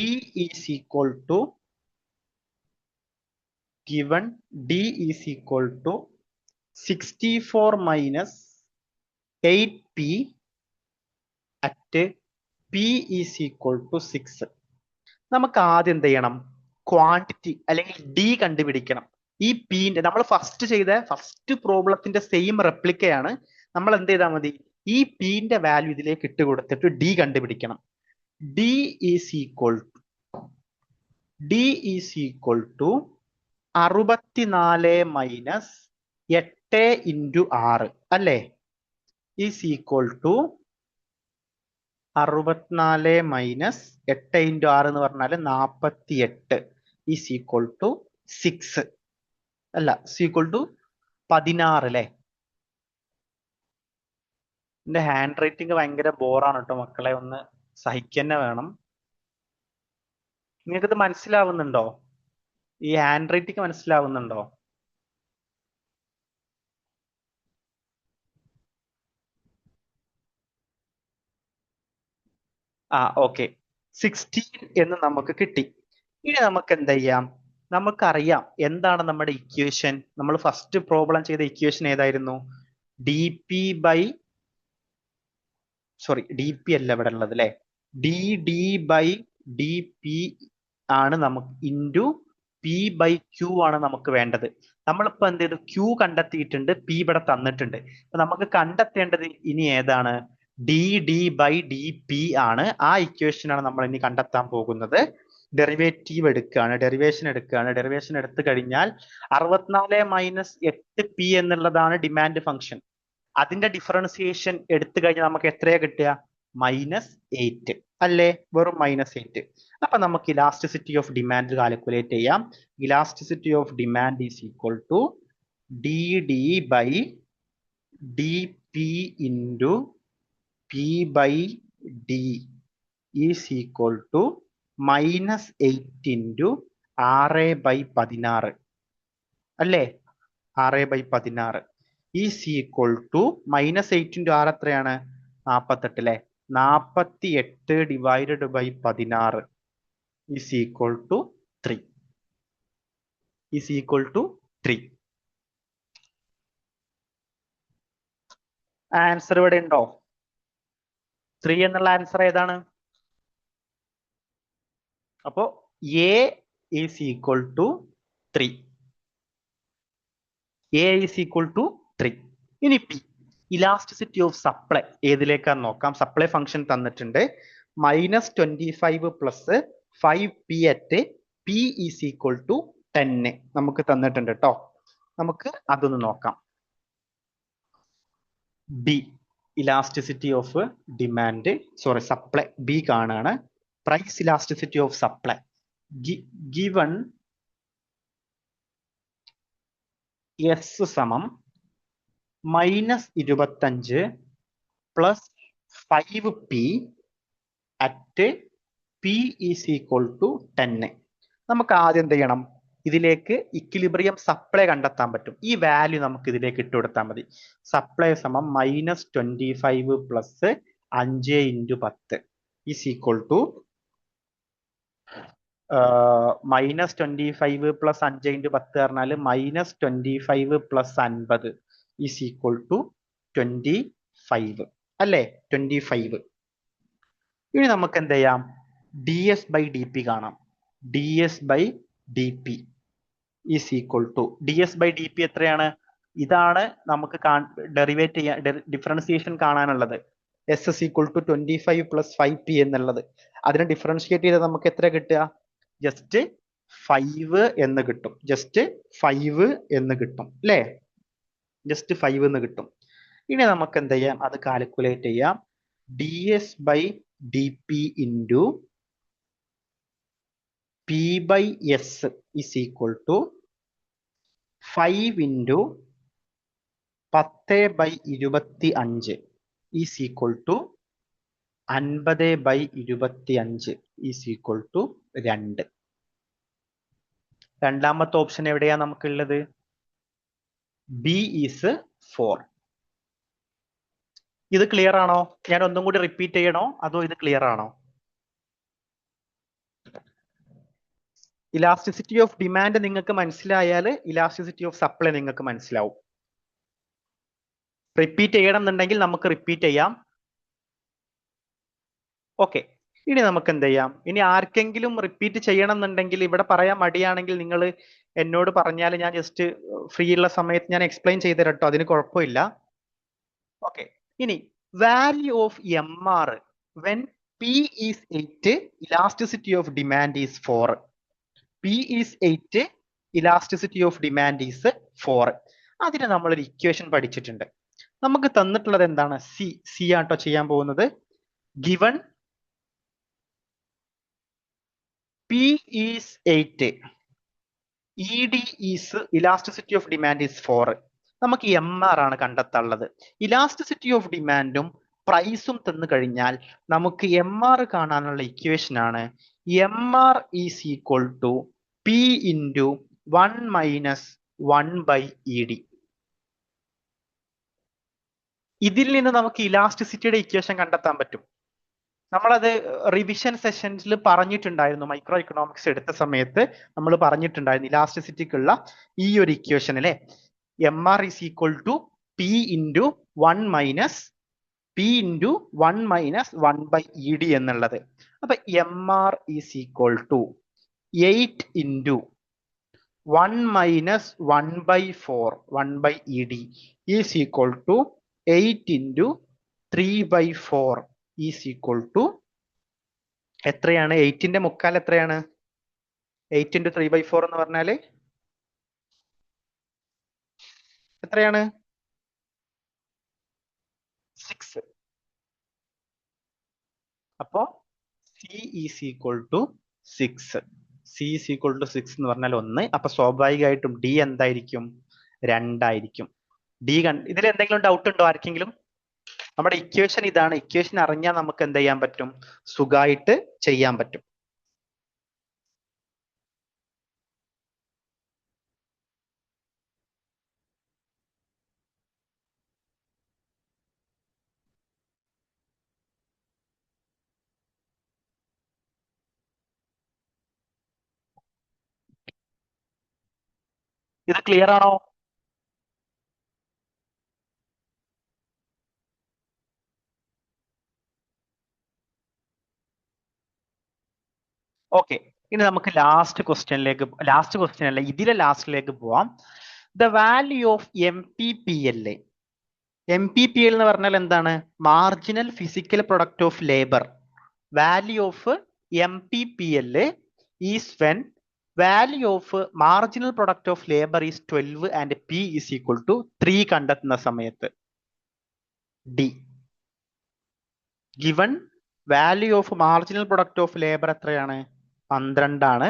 [SPEAKER 1] is equal to 64 minus 8p at P is equal to 6. നമുക്ക് ആദ്യം എന്ത് ചെയ്യണം? Quantity അല്ലെങ്കിൽ ഡി കണ്ടുപിടിക്കണം. ഈ പിന്റെ നമ്മൾ ഫസ്റ്റ് പ്രോബ്ലത്തിന്റെ സെയിം റെപ്ലിക്കയാണ്. നമ്മൾ എന്ത് ചെയ്താൽ മതി? ഈ പിന്റെ വാല്യൂ ഇതിലേക്ക് ഇട്ട് കൊടുത്തിട്ട് ഡി കണ്ടുപിടിക്കണം. D is equal to 64 minus 8 into 6 അല്ലേ? Is equal to 64 minus 8 into 6 എന്ന് പറഞ്ഞാൽ 48 ഈസ് ഈക്വൽ ടു 6 അല്ല, ഈക്വൽ ടു 16 അല്ലേ? എന്റെ ഹാൻഡ് റൈറ്റിംഗ് ഭയങ്കര ബോറാണ് കേട്ടോ മക്കളെ, ഒന്ന് സഹിക്കന്നെ വേണം. നിങ്ങൾക്കിത് മനസ്സിലാവുന്നുണ്ടോ? ഈ ഹാൻഡ് റൈറ്റിംഗ് മനസ്സിലാവുന്നുണ്ടോ? ഓക്കെ. 16 എന്ന് നമുക്ക് കിട്ടി. ഇനി നമുക്ക് എന്ത് ചെയ്യാം? നമുക്കറിയാം എന്താണ് നമ്മുടെ ഇക്വേഷൻ. നമ്മൾ ഫസ്റ്റ് പ്രോബ്ലം ചെയ്ത ഇക്വേഷൻ ഏതായിരുന്നു? ഡി പി അല്ല ഇവിടെ ഉള്ളത് അല്ലെ? ഡി ബൈ ഡി പി ആണ് നമുക്ക് ഇൻറ്റു പി ബൈ ക്യൂ ആണ് നമുക്ക് വേണ്ടത്. നമ്മളിപ്പോ എന്ത് ചെയ്തു? ക്യൂ കണ്ടെത്തിയിട്ടുണ്ട്, പി ഇവിടെ തന്നിട്ടുണ്ട്. അപ്പൊ നമുക്ക് കണ്ടെത്തേണ്ടത് ഇനി ഏതാണ്? ഡി ബൈ ഡി പി ആണ്. ആ ഇക്വേഷൻ ആണ് നമ്മൾ ഇനി കണ്ടെത്താൻ പോകുന്നത്. ഡെറിവേഷൻ എടുക്കുകയാണ്. ഡെറിവേഷൻ എടുത്തു കഴിഞ്ഞാൽ 64 മൈനസ് 8 പി എന്നുള്ളതാണ് ഡിമാൻഡ് ഫംഗ്ഷൻ. അതിന്റെ ഡിഫറൻസിയേഷൻ എടുത്തു കഴിഞ്ഞാൽ നമുക്ക് എത്രയാ കിട്ടുക? -8 അല്ലേ? വെറും -8. അപ്പൊ നമുക്ക് ഇലാസ്റ്റിസിറ്റി ഓഫ് ഡിമാൻഡ് കാൽക്കുലേറ്റ് ചെയ്യാം. Elasticity of demand is equal to D by D P into P by D is equal to -8 into 6/16 അല്ലേ? 6/16 ഈസ് ഈക്വൽ ടു -8 ഇൻറ്റു 6 എത്രയാണ്? 48 അല്ലേ? 48 divided by 16 is equal to 3. Answer ഇവിടെ ഉണ്ടോ? 3 എന്നുള്ള answer ഏതാണ്? അപ്പോ A is equal to 3. ഇനി P, elasticity of supply ഏതിലേക്കാന്ന് നോക്കാം. സപ്ലൈ ഫംഗ്ഷൻ തന്നിട്ടുണ്ട്. -25 plus 5p at P is equal to 10 നമുക്ക് തന്നിട്ടുണ്ട് കേട്ടോ. നമുക്ക് അതൊന്ന് നോക്കാം. B, elasticity of demand supply B കാണാണ്. Price elasticity of supply given S സമം -25 plus 5p at P is equal to 10. നമുക്ക് ആദ്യം എന്ത് ചെയ്യണം? ഇതിലേക്ക് ഇക്വിലിബ്രിയം സപ്ലൈ കണ്ടെത്താൻ പറ്റും. ഈ വാല്യൂ നമുക്ക് ഇതിലേക്ക് ഇട്ട് കൊടുത്താൽ മതി. സപ്ലൈ സമം -25 plus 5 into 10 is equal to -25 plus 5 into 10 പറഞ്ഞാൽ -25 പ്ലസ് 50 ഈസ് ഈക്വൽ ടു 25 അല്ലേ? 25. ഇനി നമുക്ക് എന്ത് ചെയ്യാം? D S by D P കാണാം. D S by D P is equal to DS by D P എത്രയാണ്? ഇതാണ് നമുക്ക് ഡെറിവേറ്റ് ചെയ്യാൻ ഡിഫറൻസിയേഷൻ കാണാനുള്ളത്. S is equal to 25 plus 5p എന്നുള്ളത്. അതിനെ ഡിഫറൻഷിയേറ്റ് ചെയ്താൽ നമുക്ക് എത്ര കിട്ടുക? ജസ്റ്റ് 5 എന്ന് കിട്ടും. അല്ലേ? ജസ്റ്റ് 5 എന്ന് കിട്ടും. ഇനി നമുക്ക് എന്ത് ചെയ്യാം? അത് കാൽക്കുലേറ്റ് ചെയ്യാം. DS by D P into P by S is equal to 5 into 10/25 is equal to 50/25 is equal to 2. രണ്ടാമത്തെ ഓപ്ഷൻ എവിടെയാ നമുക്കുള്ളത്? B is 4. ഇത് ക്ലിയർ ആണോ? ഞാൻ ഒന്നും കൂടി റിപ്പീറ്റ് ചെയ്യണോ അതോ ഇത് ക്ലിയർ ആണോ? ഇലാസ്റ്റിസിറ്റി ഓഫ് ഡിമാൻഡ് നിങ്ങൾക്ക് മനസ്സിലായാൽ ഇലാസ്റ്റിസിറ്റി ഓഫ് സപ്ലൈ നിങ്ങൾക്ക് മനസ്സിലാവും. റിപ്പീറ്റ് ചെയ്യണം എന്നുണ്ടെങ്കിൽ നമുക്ക് റിപ്പീറ്റ് ചെയ്യാം. ഓക്കെ, ഇനി നമുക്ക് എന്ത് ചെയ്യാം? ഇനി ആർക്കെങ്കിലും റിപ്പീറ്റ് ചെയ്യണം എന്നുണ്ടെങ്കിൽ, ഇവിടെ പറയാൻ മടിയാണെങ്കിൽ നിങ്ങൾ എന്നോട് പറഞ്ഞാൽ ഞാൻ ജസ്റ്റ് ഫ്രീ ഉള്ള സമയത്ത് ഞാൻ എക്സ്പ്ലെയിൻ ചെയ്ത് തരാം കേട്ടോ, അതിന് കുഴപ്പമില്ല. ഓക്കെ, ഇനി value of M R when P is 8, elasticity of demand is 4. P is 8, elasticity of demand is 4. അതിന് നമ്മളൊരു ഇക്വേഷൻ പഠിച്ചിട്ടുണ്ട്. നമുക്ക് തന്നിട്ടുള്ളത് എന്താണ്? സി ആട്ടോ ചെയ്യാൻ പോകുന്നത്. Given P is 8, E D is elasticity of demand is 4. നമുക്ക് എം ആർ ആണ് കണ്ടെത്താനുള്ളത്. ഇലാസ്റ്റിസിറ്റി ഓഫ് ഡിമാൻഡും പ്രൈസും തന്നു കഴിഞ്ഞാൽ നമുക്ക് എം ആർ കാണാനുള്ള ഇക്വേഷൻ ആണ് M R is equal to P into 1 minus 1/ED. ഇതിൽ നിന്ന് നമുക്ക് ഇലാസ്റ്റിസിറ്റിയുടെ ഇക്വേഷൻ കണ്ടെത്താൻ പറ്റും. നമ്മളത് റിവിഷൻ സെഷൻസിൽ പറഞ്ഞിട്ടുണ്ടായിരുന്നു. മൈക്രോ ഇക്കണോമിക്സ് എടുത്ത സമയത്ത് നമ്മൾ പറഞ്ഞിട്ടുണ്ടായിരുന്നു ഇലാസ്റ്റിസിറ്റിക്കുള്ള ഈ ഒരു ഇക്വേഷൻ അല്ലെ, M R is equal to P into 1 minus 1/ED എന്നുള്ളത്. അപ്പൊ M R is equal to 8 into 1 minus 1/4 1/ED is equal to 8 into 3/4 is equal to എത്രയാണ്? 8ന്റെ മുക്കാൽ എത്രയാണ്? 8 ഇൻറ്റു 3/4 എന്ന് പറഞ്ഞാല് എത്രയാണ്? 6. അപ്പോ C is equal to 6. C is equal to 6 എന്ന് പറഞ്ഞാൽ 1. അപ്പൊ സ്വാഭാവികമായിട്ടും ഡി എന്തായിരിക്കും? 2 ആയിരിക്കും. ഡി ഇതിൽ എന്തെങ്കിലും ഡൗട്ട് ഉണ്ടോ ആർക്കെങ്കിലും? നമ്മുടെ ഇക്വേഷൻ ഇതാണ്. ഇക്വേഷൻ അറിഞ്ഞാൽ നമുക്ക് എന്ത് ചെയ്യാൻ പറ്റും? സുഖമായിട്ട് ചെയ്യാൻ പറ്റും. ഇത് ക്ലിയർ ആണോ? ഓക്കെ, ഇനി നമുക്ക് ലാസ്റ്റ് ക്വസ്റ്റ്യൻ അല്ല, ഇതിലെ ലാസ്റ്റിലേക്ക് പോവാം. The value of MPPLA. MPPL എന്ന് പറഞ്ഞാൽ എന്താണ്? Marginal physical product of labour. Value of MPPLA is when value of marginal product of labour is 12 and P is equal to 3 കണ്ടെത്തുന്ന സമയത്ത്. The given value of marginal product of labour എത്രയാണ്? 12 ആണ്.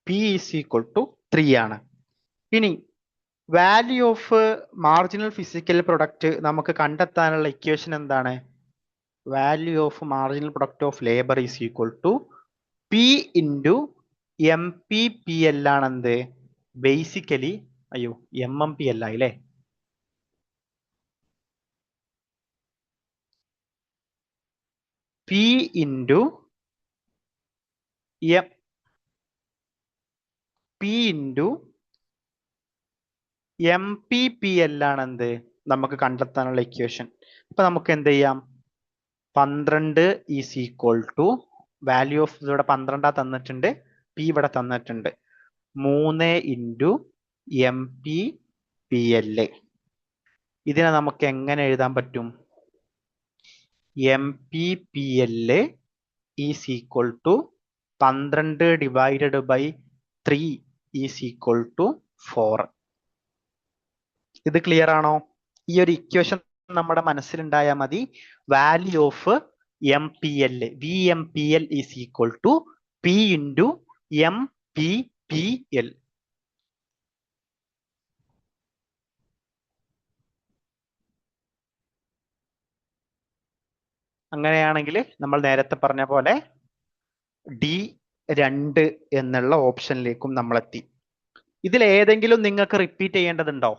[SPEAKER 1] P is equal to 3 ആണ്. ഇനി value of marginal physical product നമുക്ക് കണ്ടെത്താനുള്ള equation എന്താണ്? Value of marginal product of labour is equal to P into MPPL ആണ് എന്ത്? ബേസിക്കലി MMPL ആയില്ലേ? പി ഇൻറ്റു MPPL ആണ് എന്ത്? നമുക്ക് കണ്ടെത്താനുള്ള ഇക്വേഷൻ. അപ്പൊ നമുക്ക് എന്ത് ചെയ്യാം? 12 is equal to value of ഇവിടെ 12 തന്നിട്ടുണ്ട്, പി ഇവിടെ തന്നിട്ടുണ്ട്, 3 ഇൻറ്റു MPPLA. ഇതിനെ നമുക്ക് എങ്ങനെ എഴുതാൻ പറ്റും? MPPLA is equal to 12 divided by 3 is equal to 4. ഇത് ക്ലിയർ ആണോ? ഈ ഒരു ഇക്വേഷൻ നമ്മുടെ മനസ്സിലുണ്ടായാൽ മതി. Value of MPL VMPL is equal to P into MPPL. അങ്ങനെയാണെങ്കിൽ നമ്മൾ നേരത്തെ പറഞ്ഞ പോലെ D2 എന്നുള്ള ഓപ്ഷനിലേക്കും നമ്മൾ എത്തി. ഇതിൽ ഏതെങ്കിലും നിങ്ങൾക്ക് റിപ്പീറ്റ് ചെയ്യേണ്ടതുണ്ടോ?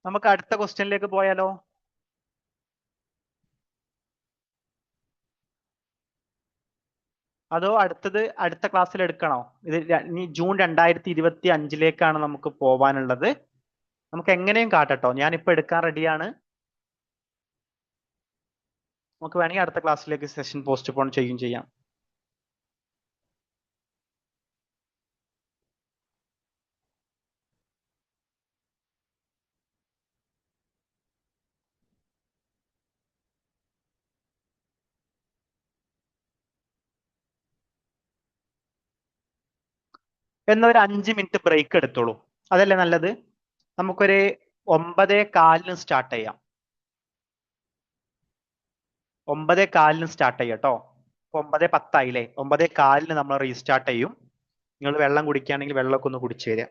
[SPEAKER 1] നമുക്ക് അടുത്ത ക്വസ്റ്റ്യനിലേക്ക് പോയാലോ? അതോ അടുത്ത ക്ലാസ്സിൽ എടുക്കണോ? ഇത് ഇനി ജൂൺ 2025 നമുക്ക് പോവാനുള്ളത്. നമുക്ക് എങ്ങനെയും കാട്ടട്ടോ, ഞാനിപ്പോ എടുക്കാൻ റെഡിയാണ്. നമുക്ക് വേണമെങ്കിൽ അടുത്ത ക്ലാസ്സിലേക്ക് സെഷൻ പോസ്റ്റ്പോൺ ചെയ്യാം. എന്നാ ഒരു 5 മിനിറ്റ് ബ്രേക്ക് എടുത്തോളൂ, അതല്ലേ നല്ലത്? നമുക്കൊരു 9:15 സ്റ്റാർട്ട് ചെയ്യാം. 9:15 സ്റ്റാർട്ട് ചെയ്യാം കേട്ടോ. 9:10 ആയില്ലേ? 9:15 നമ്മൾ റീസ്റ്റാർട്ട് ചെയ്യും. നിങ്ങൾ വെള്ളം കുടിക്കുകയാണെങ്കിൽ വെള്ളമൊക്കെ ഒന്ന് കുടിച്ചു തരിക.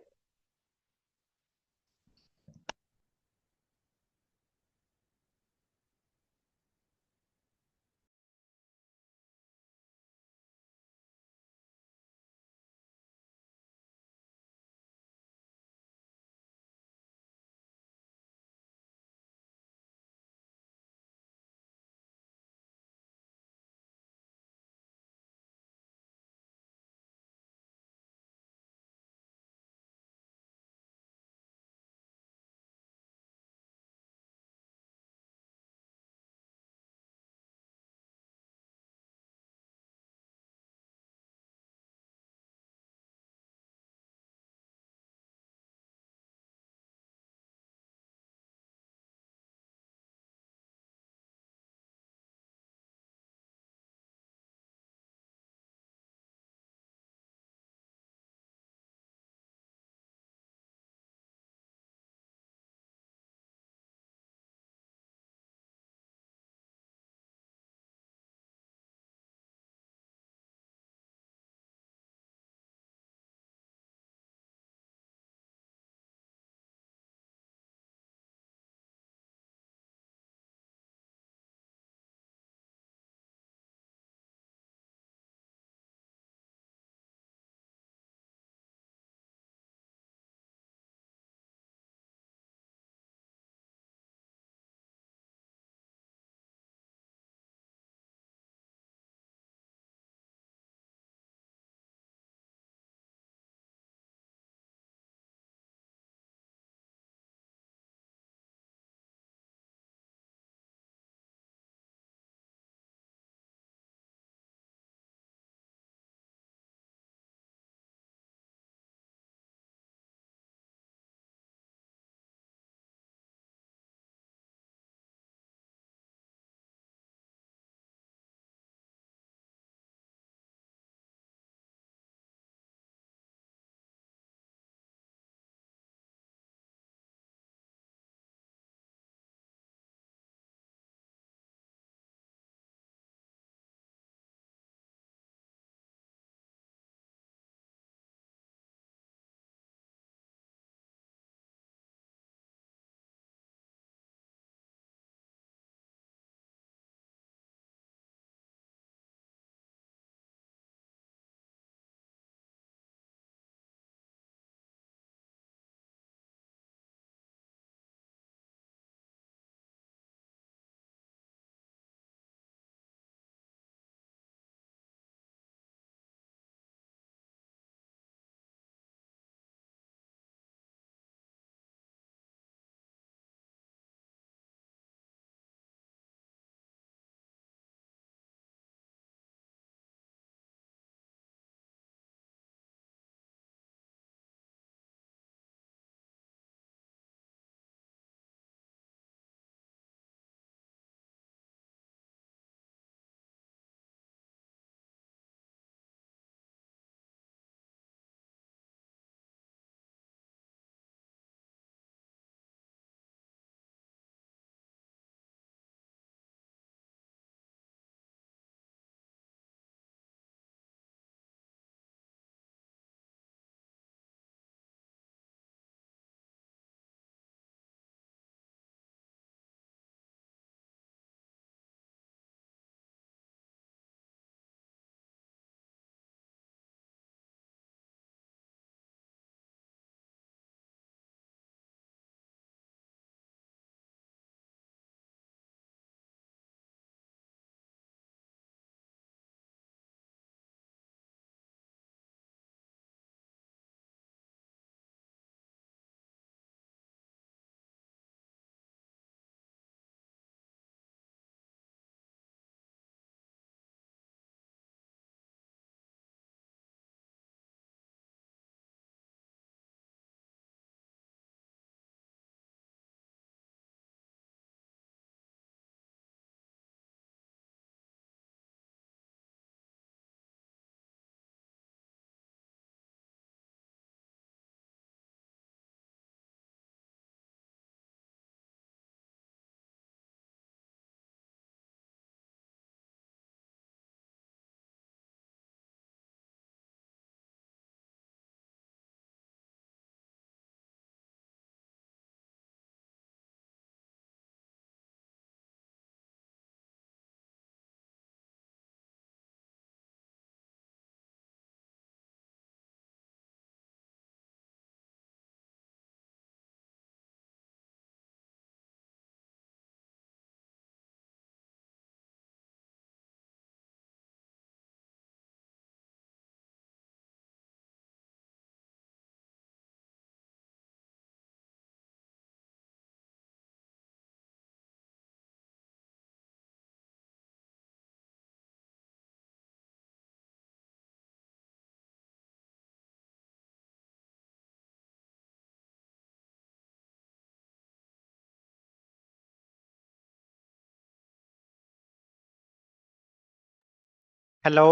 [SPEAKER 1] ഹലോ,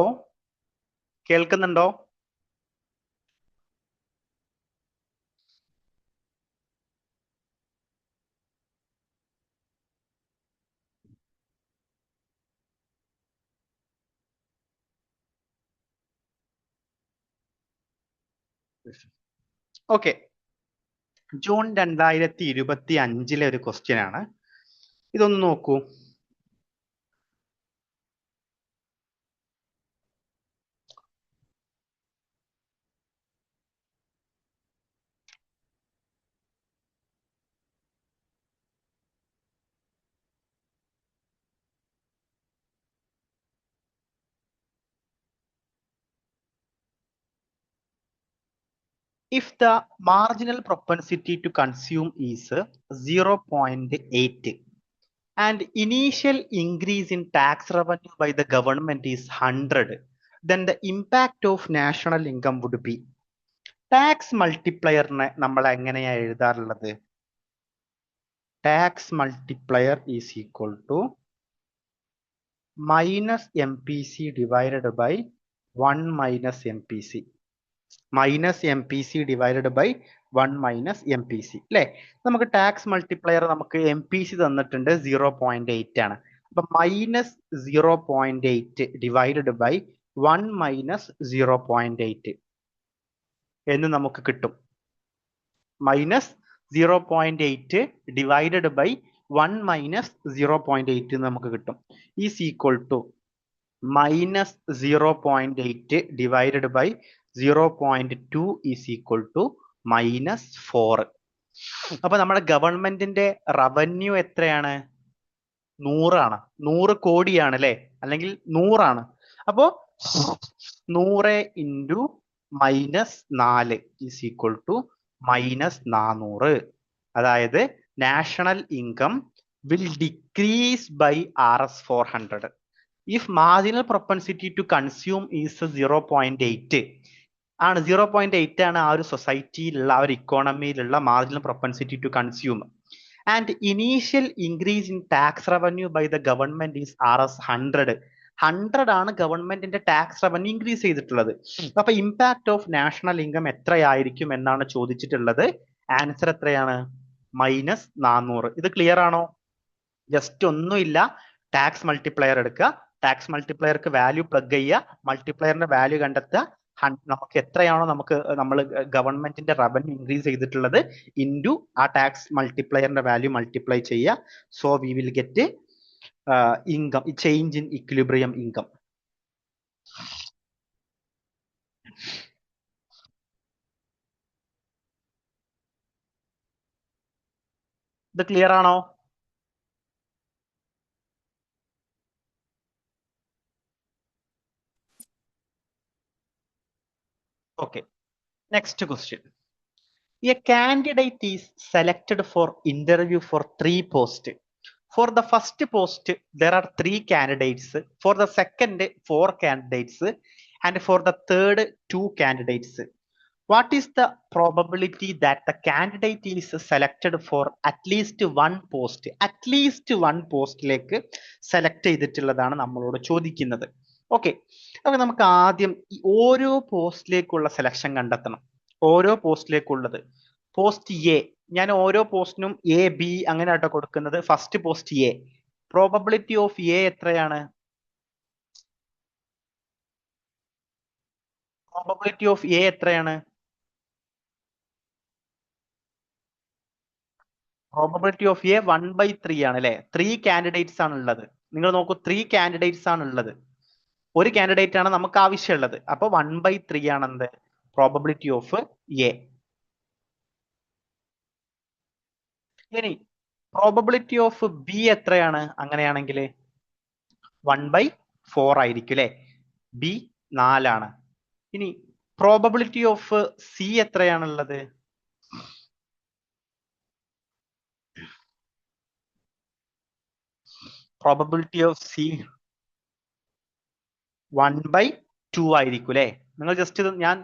[SPEAKER 1] കേൾക്കുന്നുണ്ടോ? ഓക്കെ, ജൂൺ 2025 ഒരു ക്വസ്റ്റ്യൻ ആണ്. ഇതൊന്ന് നോക്കൂ. If the marginal propensity to consume is 0.8 and initial increase in tax revenue by the government is 100, then the impact of national income would be. Tax മൾട്ടിപ്ലയറിനെ നമ്മൾ എങ്ങനെയാ എഴുതാറുള്ളത്? Tax multiplier is equal to minus M P C divided by 1 minus M P C, minus M P C divided by 1 minus M P C അല്ലെ. നമുക്ക് tax multiplier നമുക്ക് M P C തന്നിട്ടുണ്ട് 0.8 ആണ്. അപ്പൊ മൈനസ് 0.8 ഡിവൈഡഡ് ബൈ 1 മൈനസ് 0.8 എന്ന് നമുക്ക് കിട്ടും. Minus 0.8 divided by 1 minus 0.8 എന്ന് നമുക്ക് കിട്ടും. Is equal to minus 0.8 divided by 0.2 is equal to minus 4. അപ്പൊ നമ്മുടെ ഗവൺമെന്റിന്റെ റവന്യൂ എത്രയാണ്? 100 ആണ്. 100 കോടിയാണ് അല്ലെ, അല്ലെങ്കിൽ 100 ആണ്. അപ്പോ 100 into minus 4 is equal to minus 400. അതായത് national income will decrease by RS 400 if marginal propensity to consume is 0.8 ആണ്. 0.8 ആണ് ആ ഒരു സൊസൈറ്റിയിലുള്ള, ആ ഒരു ഇക്കോണമിയിലുള്ള marginal propensity to consume. And initial increase in tax revenue by the government is RS 100. 100 ആണ് ഗവൺമെന്റിന്റെ ടാക്സ് റവന്യൂ ഇൻക്രീസ് ചെയ്തിട്ടുള്ളത്. അപ്പൊ ഇമ്പാക്ട് ഓഫ് നാഷണൽ ഇൻകം എത്രയായിരിക്കും എന്നാണ് ചോദിച്ചിട്ടുള്ളത്. ആൻസർ എത്രയാണ്? മൈനസ് 400. ഇത് ക്ലിയർ ആണോ? ജസ്റ്റ് ഒന്നുമില്ല, ടാക്സ് മൾട്ടിപ്ലയർ എടുക്കുക, ടാക്സ് മൾട്ടിപ്ലയർക്ക് വാല്യൂ പ്ലഗ് ചെയ്യുക, മൾട്ടിപ്ലയറിന്റെ വാല്യൂ കണ്ടെത്തുക, നമുക്ക് എത്രയാണോ നമ്മൾ ഗവൺമെന്റിന്റെ റവന്യൂ ഇൻക്രീസ് ചെയ്തിട്ടുള്ളത് ഇൻറ്റു ആ ടാക്സ് മൾട്ടിപ്ലയറിന്റെ വാല്യൂ മൾട്ടിപ്ലൈ ചെയ്യുക. So we will get income, change in equilibrium income. ഇത് ക്ലിയർ ആണോ? Okay, next question. A candidate is selected for interview for 3 posts. For the first post, there are 3 candidates. For the second, 4 candidates. And for the third, 2 candidates. What is the probability that the candidate is selected for at least 1 post? At least 1 പോസ്റ്റിലേക്ക് select ചെയ്തിട്ടുള്ളതാണ് നമ്മളോട് ചോദിക്കുന്നത്. Okay, അപ്പൊ നമുക്ക് ആദ്യം ഓരോ പോസ്റ്റിലേക്കുള്ള selection കണ്ടെത്തണം. ഓരോ പോസ്റ്റിലേക്കുള്ളത്. പോസ്റ്റ് എ, ഞാൻ ഓരോ പോസ്റ്റിനും എ ബി അങ്ങനെ ആട്ടോ കൊടുക്കുന്നത്. First post A, probability of A എത്രയാണ്? പ്രോബബിലിറ്റി ഓഫ് എ എത്രയാണ്? പ്രോബബിലിറ്റി ഓഫ് എ 1/3 ആണ് അല്ലെ. 3 കാൻഡിഡേറ്റ്സ് ആണ് ഉള്ളത്. നിങ്ങൾ നോക്കൂ, 3 കാൻഡിഡേറ്റ്സ് ആണ് ഉള്ളത്. ഒരു കാൻഡിഡേറ്റ് ആണ് നമുക്ക് ആവശ്യമുള്ളത്. അപ്പൊ 1/3 ആണ് എന്ത്? Probability of A. ഇനി പ്രോബബിലിറ്റി ഓഫ് ബി എത്രയാണ്? അങ്ങനെയാണെങ്കിൽ 1/4 ആയിരിക്കും അല്ലെ. ബി 4 ആണ്. ഇനി പ്രോബബിലിറ്റി ഓഫ് സി എത്രയാണുള്ളത്? പ്രോബബിലിറ്റി ഓഫ് സി 1/2 ആയിരിക്കും അല്ലെ. നിങ്ങൾ ജസ്റ്റ് ഇത് ഞാൻ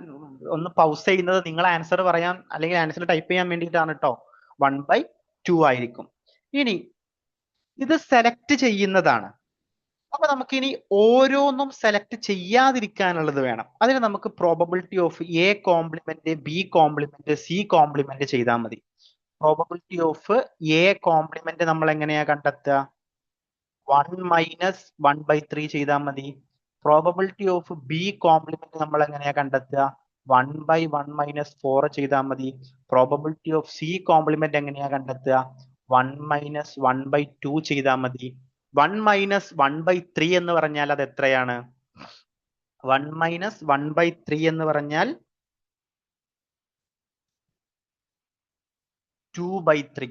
[SPEAKER 1] ഒന്ന് പൗസ് ചെയ്യുന്നത് നിങ്ങൾ ആൻസർ പറയാൻ അല്ലെങ്കിൽ ആൻസർ ടൈപ്പ് ചെയ്യാൻ വേണ്ടിയിട്ടാണ് കേട്ടോ. 1/2 ആയിരിക്കും. ഇനി ഇത് സെലക്ട് ചെയ്യുന്നതാണ്. അപ്പൊ നമുക്ക് ഇനി ഓരോന്നും സെലക്ട് ചെയ്യാതിരിക്കാനുള്ളത് വേണം. അതിന് നമുക്ക് probability of A complement, B complement, C complement ചെയ്താൽ മതി. പ്രോബബിലിറ്റി ഓഫ് എ കോംപ്ലിമെന്റ് നമ്മൾ എങ്ങനെയാ കണ്ടെത്തുക? 1 മൈനസ് 1/3 ചെയ്താൽ മതി. പ്രോബബിലിറ്റി ഓഫ് ബി കോംപ്ലിമെന്റ് നമ്മൾ എങ്ങനെയാ കണ്ടെത്തുക? 1/1 മൈനസ് 4 ചെയ്താൽ മതി. പ്രോബബിലിറ്റി ഓഫ് സി കോംപ്ലിമെന്റ് എങ്ങനെയാ കണ്ടെത്തുക? 1 മൈനസ് 1/2 ചെയ്താൽ മതി. 1 മൈനസ് 1/3 എന്ന് പറഞ്ഞാൽ അത് എത്രയാണ്? 1 മൈനസ് 1/3 എന്ന് പറഞ്ഞാൽ 2/3.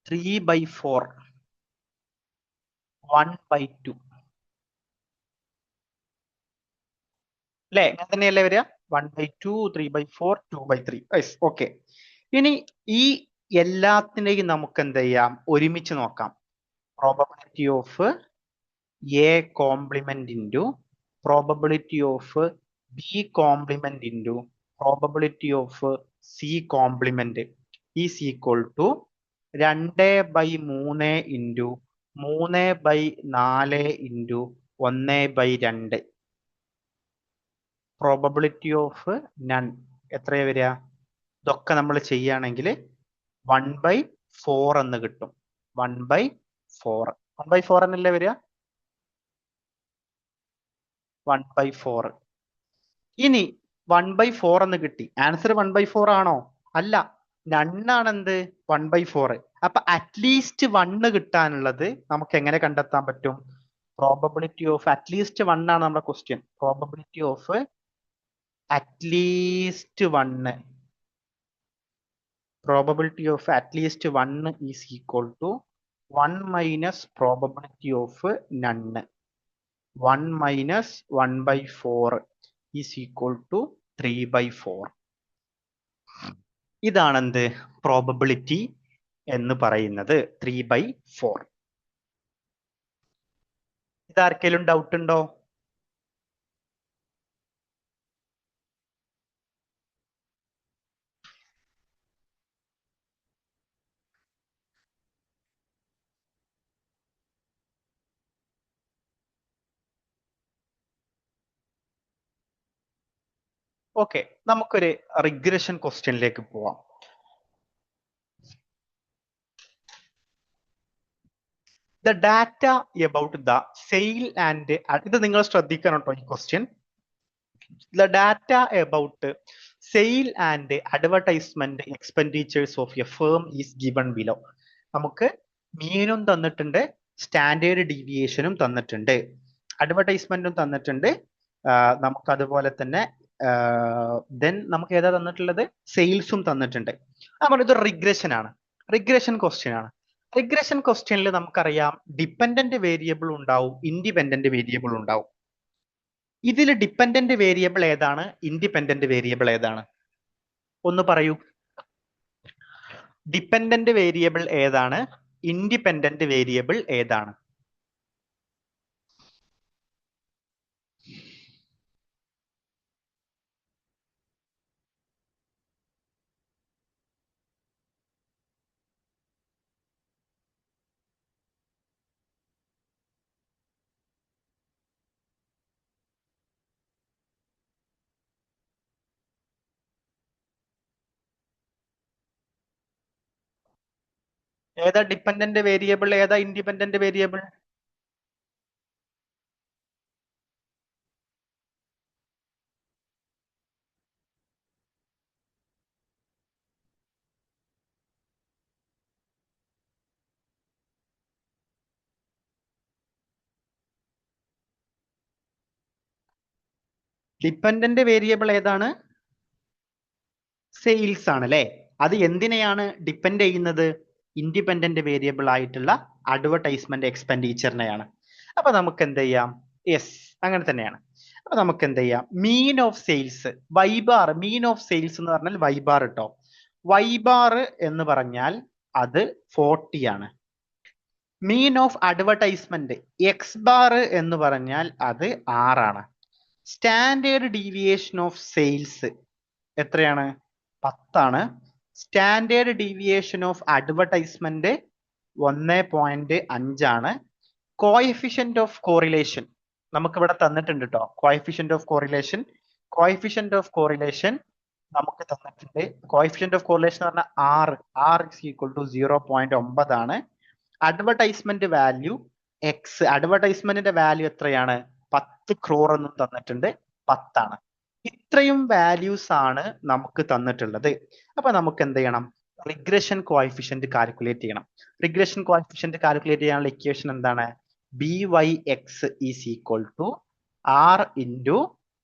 [SPEAKER 1] 3/4. 1/2 അല്ലെ? അങ്ങനെ തന്നെയല്ലേ വരിക? 1/2, 3/4, 2/3. ഓക്കെ. ഇനി ഈ എല്ലാത്തിനെയും നമുക്ക് എന്ത് ചെയ്യാം? ഒരുമിച്ച് നോക്കാം. Probability of A complement into probability of B complement into probability of C complement is equal to 2/3 into 3/4 into 1/2. Probability of none എത്രയാ വരിക? ഇതൊക്കെ നമ്മൾ ചെയ്യുകയാണെങ്കിൽ 1/4 എന്ന് കിട്ടും. 1/4. 1/4 എന്നല്ലേ വരിക? 1/4. ഇനി 1/4 എന്ന് കിട്ടി. ആൻസർ 1/4 ആണോ? അല്ല, നണ്ണാണ് എന്ത്? 1/4. അപ്പൊ അറ്റ്ലീസ്റ്റ് 1 കിട്ടാനുള്ളത് നമുക്ക് എങ്ങനെ കണ്ടെത്താൻ പറ്റും? പ്രോബബിലിറ്റി ഓഫ് അറ്റ്ലീസ്റ്റ് 1 ആണ് നമ്മുടെ question. Probability of at least 1. Probability of at least 1 is equal to 1 minus probability of none. 1 minus 1/4 is equal to 3/4. ഇതാണ് എന്ത്? പ്രോബബിലിറ്റി എന്ന് പറയുന്നത് 3/4. ഇതാർക്കെങ്കിലും ഡൗട്ട് ഉണ്ടോ? ഓക്കെ, നമുക്കൊരു റിഗ്രഷൻ ക്വസ്റ്റ്യനിലേക്ക് പോവാം. The data about the sale and ഇത് നിങ്ങൾ ശ്രദ്ധിക്കണം കേട്ടോ ഈ question. The data about sale and advertisement expenditures of a firm is given below. നമുക്ക് മീനും തന്നിട്ടുണ്ട്, സ്റ്റാൻഡേർഡ് ഡീവിയേഷനും തന്നിട്ടുണ്ട്, അഡ്വർടൈസ്മെന്റും തന്നിട്ടുണ്ട്, നമുക്ക് അതുപോലെ തന്നെ ദെൻ നമുക്ക് ഏതാ തന്നിട്ടുള്ളത്? സെയിൽസും തന്നിട്ടുണ്ട്. അപ്പോൾ ഇത് റിഗ്രഷൻ ആണ്, റിഗ്രഷൻ ക്വസ്റ്റ്യൻ ആണ്. റിഗ്രഷൻ ക്വസ്റ്റ്യനിൽ നമുക്കറിയാം ഡിപ്പെൻഡന്റ് വേരിയബിൾ ഉണ്ടാവും, ഇൻഡിപെൻഡന്റ് വേരിയബിൾ ഉണ്ടാവും. ഇതിൽ ഡിപ്പെൻഡന്റ് വേരിയബിൾ ഏതാണ്? ഇൻഡിപെൻഡന്റ് വേരിയബിൾ ഏതാണ്? ഒന്ന് പറയൂ. ഡിപ്പെൻഡന്റ് വേരിയബിൾ ഏതാണ്? ഇൻഡിപെൻഡന്റ് വേരിയബിൾ ഏതാണ്? ഏതാ ഡിപ്പെൻഡന്റ് വേരിയബിൾ, ഏതാ ഇൻഡിപെൻഡന്റ് വേരിയബിൾ? ഡിപ്പെൻഡന്റ് വേരിയബിൾ ഏതാണ്? സെയിൽസ് ആണ് അല്ലെ? അത് എന്തിനെയാണ് ഡിപ്പെൻഡ് ചെയ്യുന്നത്? ഇൻഡിപെൻഡന്റ് വേരിയബിൾ ആയിട്ടുള്ള അഡ്വർടൈസ്മെന്റ് എക്സ്പെൻഡിച്ചറിനെയാണ്. അപ്പൊ നമുക്ക് എന്ത് ചെയ്യാം? യെസ്, അങ്ങനെ തന്നെയാണ്. അപ്പൊ നമുക്ക് എന്ത് ചെയ്യാം? Mean of sales y bar, mean of sales എന്ന് പറഞ്ഞാൽ വൈബാർ കേട്ടോ. വൈബാർ എന്ന് പറഞ്ഞാൽ അത് 40 ആണ്. Mean of advertisement X bar എന്ന് പറഞ്ഞാൽ അത് 6 ആണ്. സ്റ്റാൻഡേർഡ് ഡീവിയേഷൻ ഓഫ് സെയിൽസ് എത്രയാണ്? 10 ആണ്. സ്റ്റാൻഡേർഡ് ഡീവിയേഷൻ ഓഫ് അഡ്വർടൈസ്മെന്റ് 1.5 ആണ്. കോഎഫിഷ്യന്റ് ഓഫ് കോറിലേഷൻ നമുക്ക് ഇവിടെ തന്നിട്ടുണ്ട് കേട്ടോ. കോഎഫിഷ്യന്റ് ഓഫ് കോറിലേഷൻ നമുക്ക് തന്നിട്ടുണ്ട്. കോഎഫിഷ്യന്റ് ഓഫ് കോറിലേഷൻ എന്ന് പറഞ്ഞാൽ R is equal to 0.9 ആണ്. അഡ്വർടൈസ്മെന്റ് വാല്യൂ എക്സ്, അഡ്വർടൈസ്മെന്റിന്റെ വാല്യൂ എത്രയാണ്? 10 crore എന്നും തന്നിട്ടുണ്ട്, 10 ആണ്. ഇത്രയും വാല്യൂസ് ആണ് നമുക്ക് തന്നിട്ടുള്ളത്. അപ്പൊ നമുക്ക് എന്ത് ചെയ്യണം? റിഗ്രഷൻ കോഎഫിഷ്യന്റ് കാൽക്കുലേറ്റ് ചെയ്യണം. റിഗ്രഷൻ കോഎഫിഷ്യന്റ് കാൽക്കുലേറ്റ് ചെയ്യാനുള്ള ഇക്വേഷൻ എന്താണ്? BY(x) is equal to R into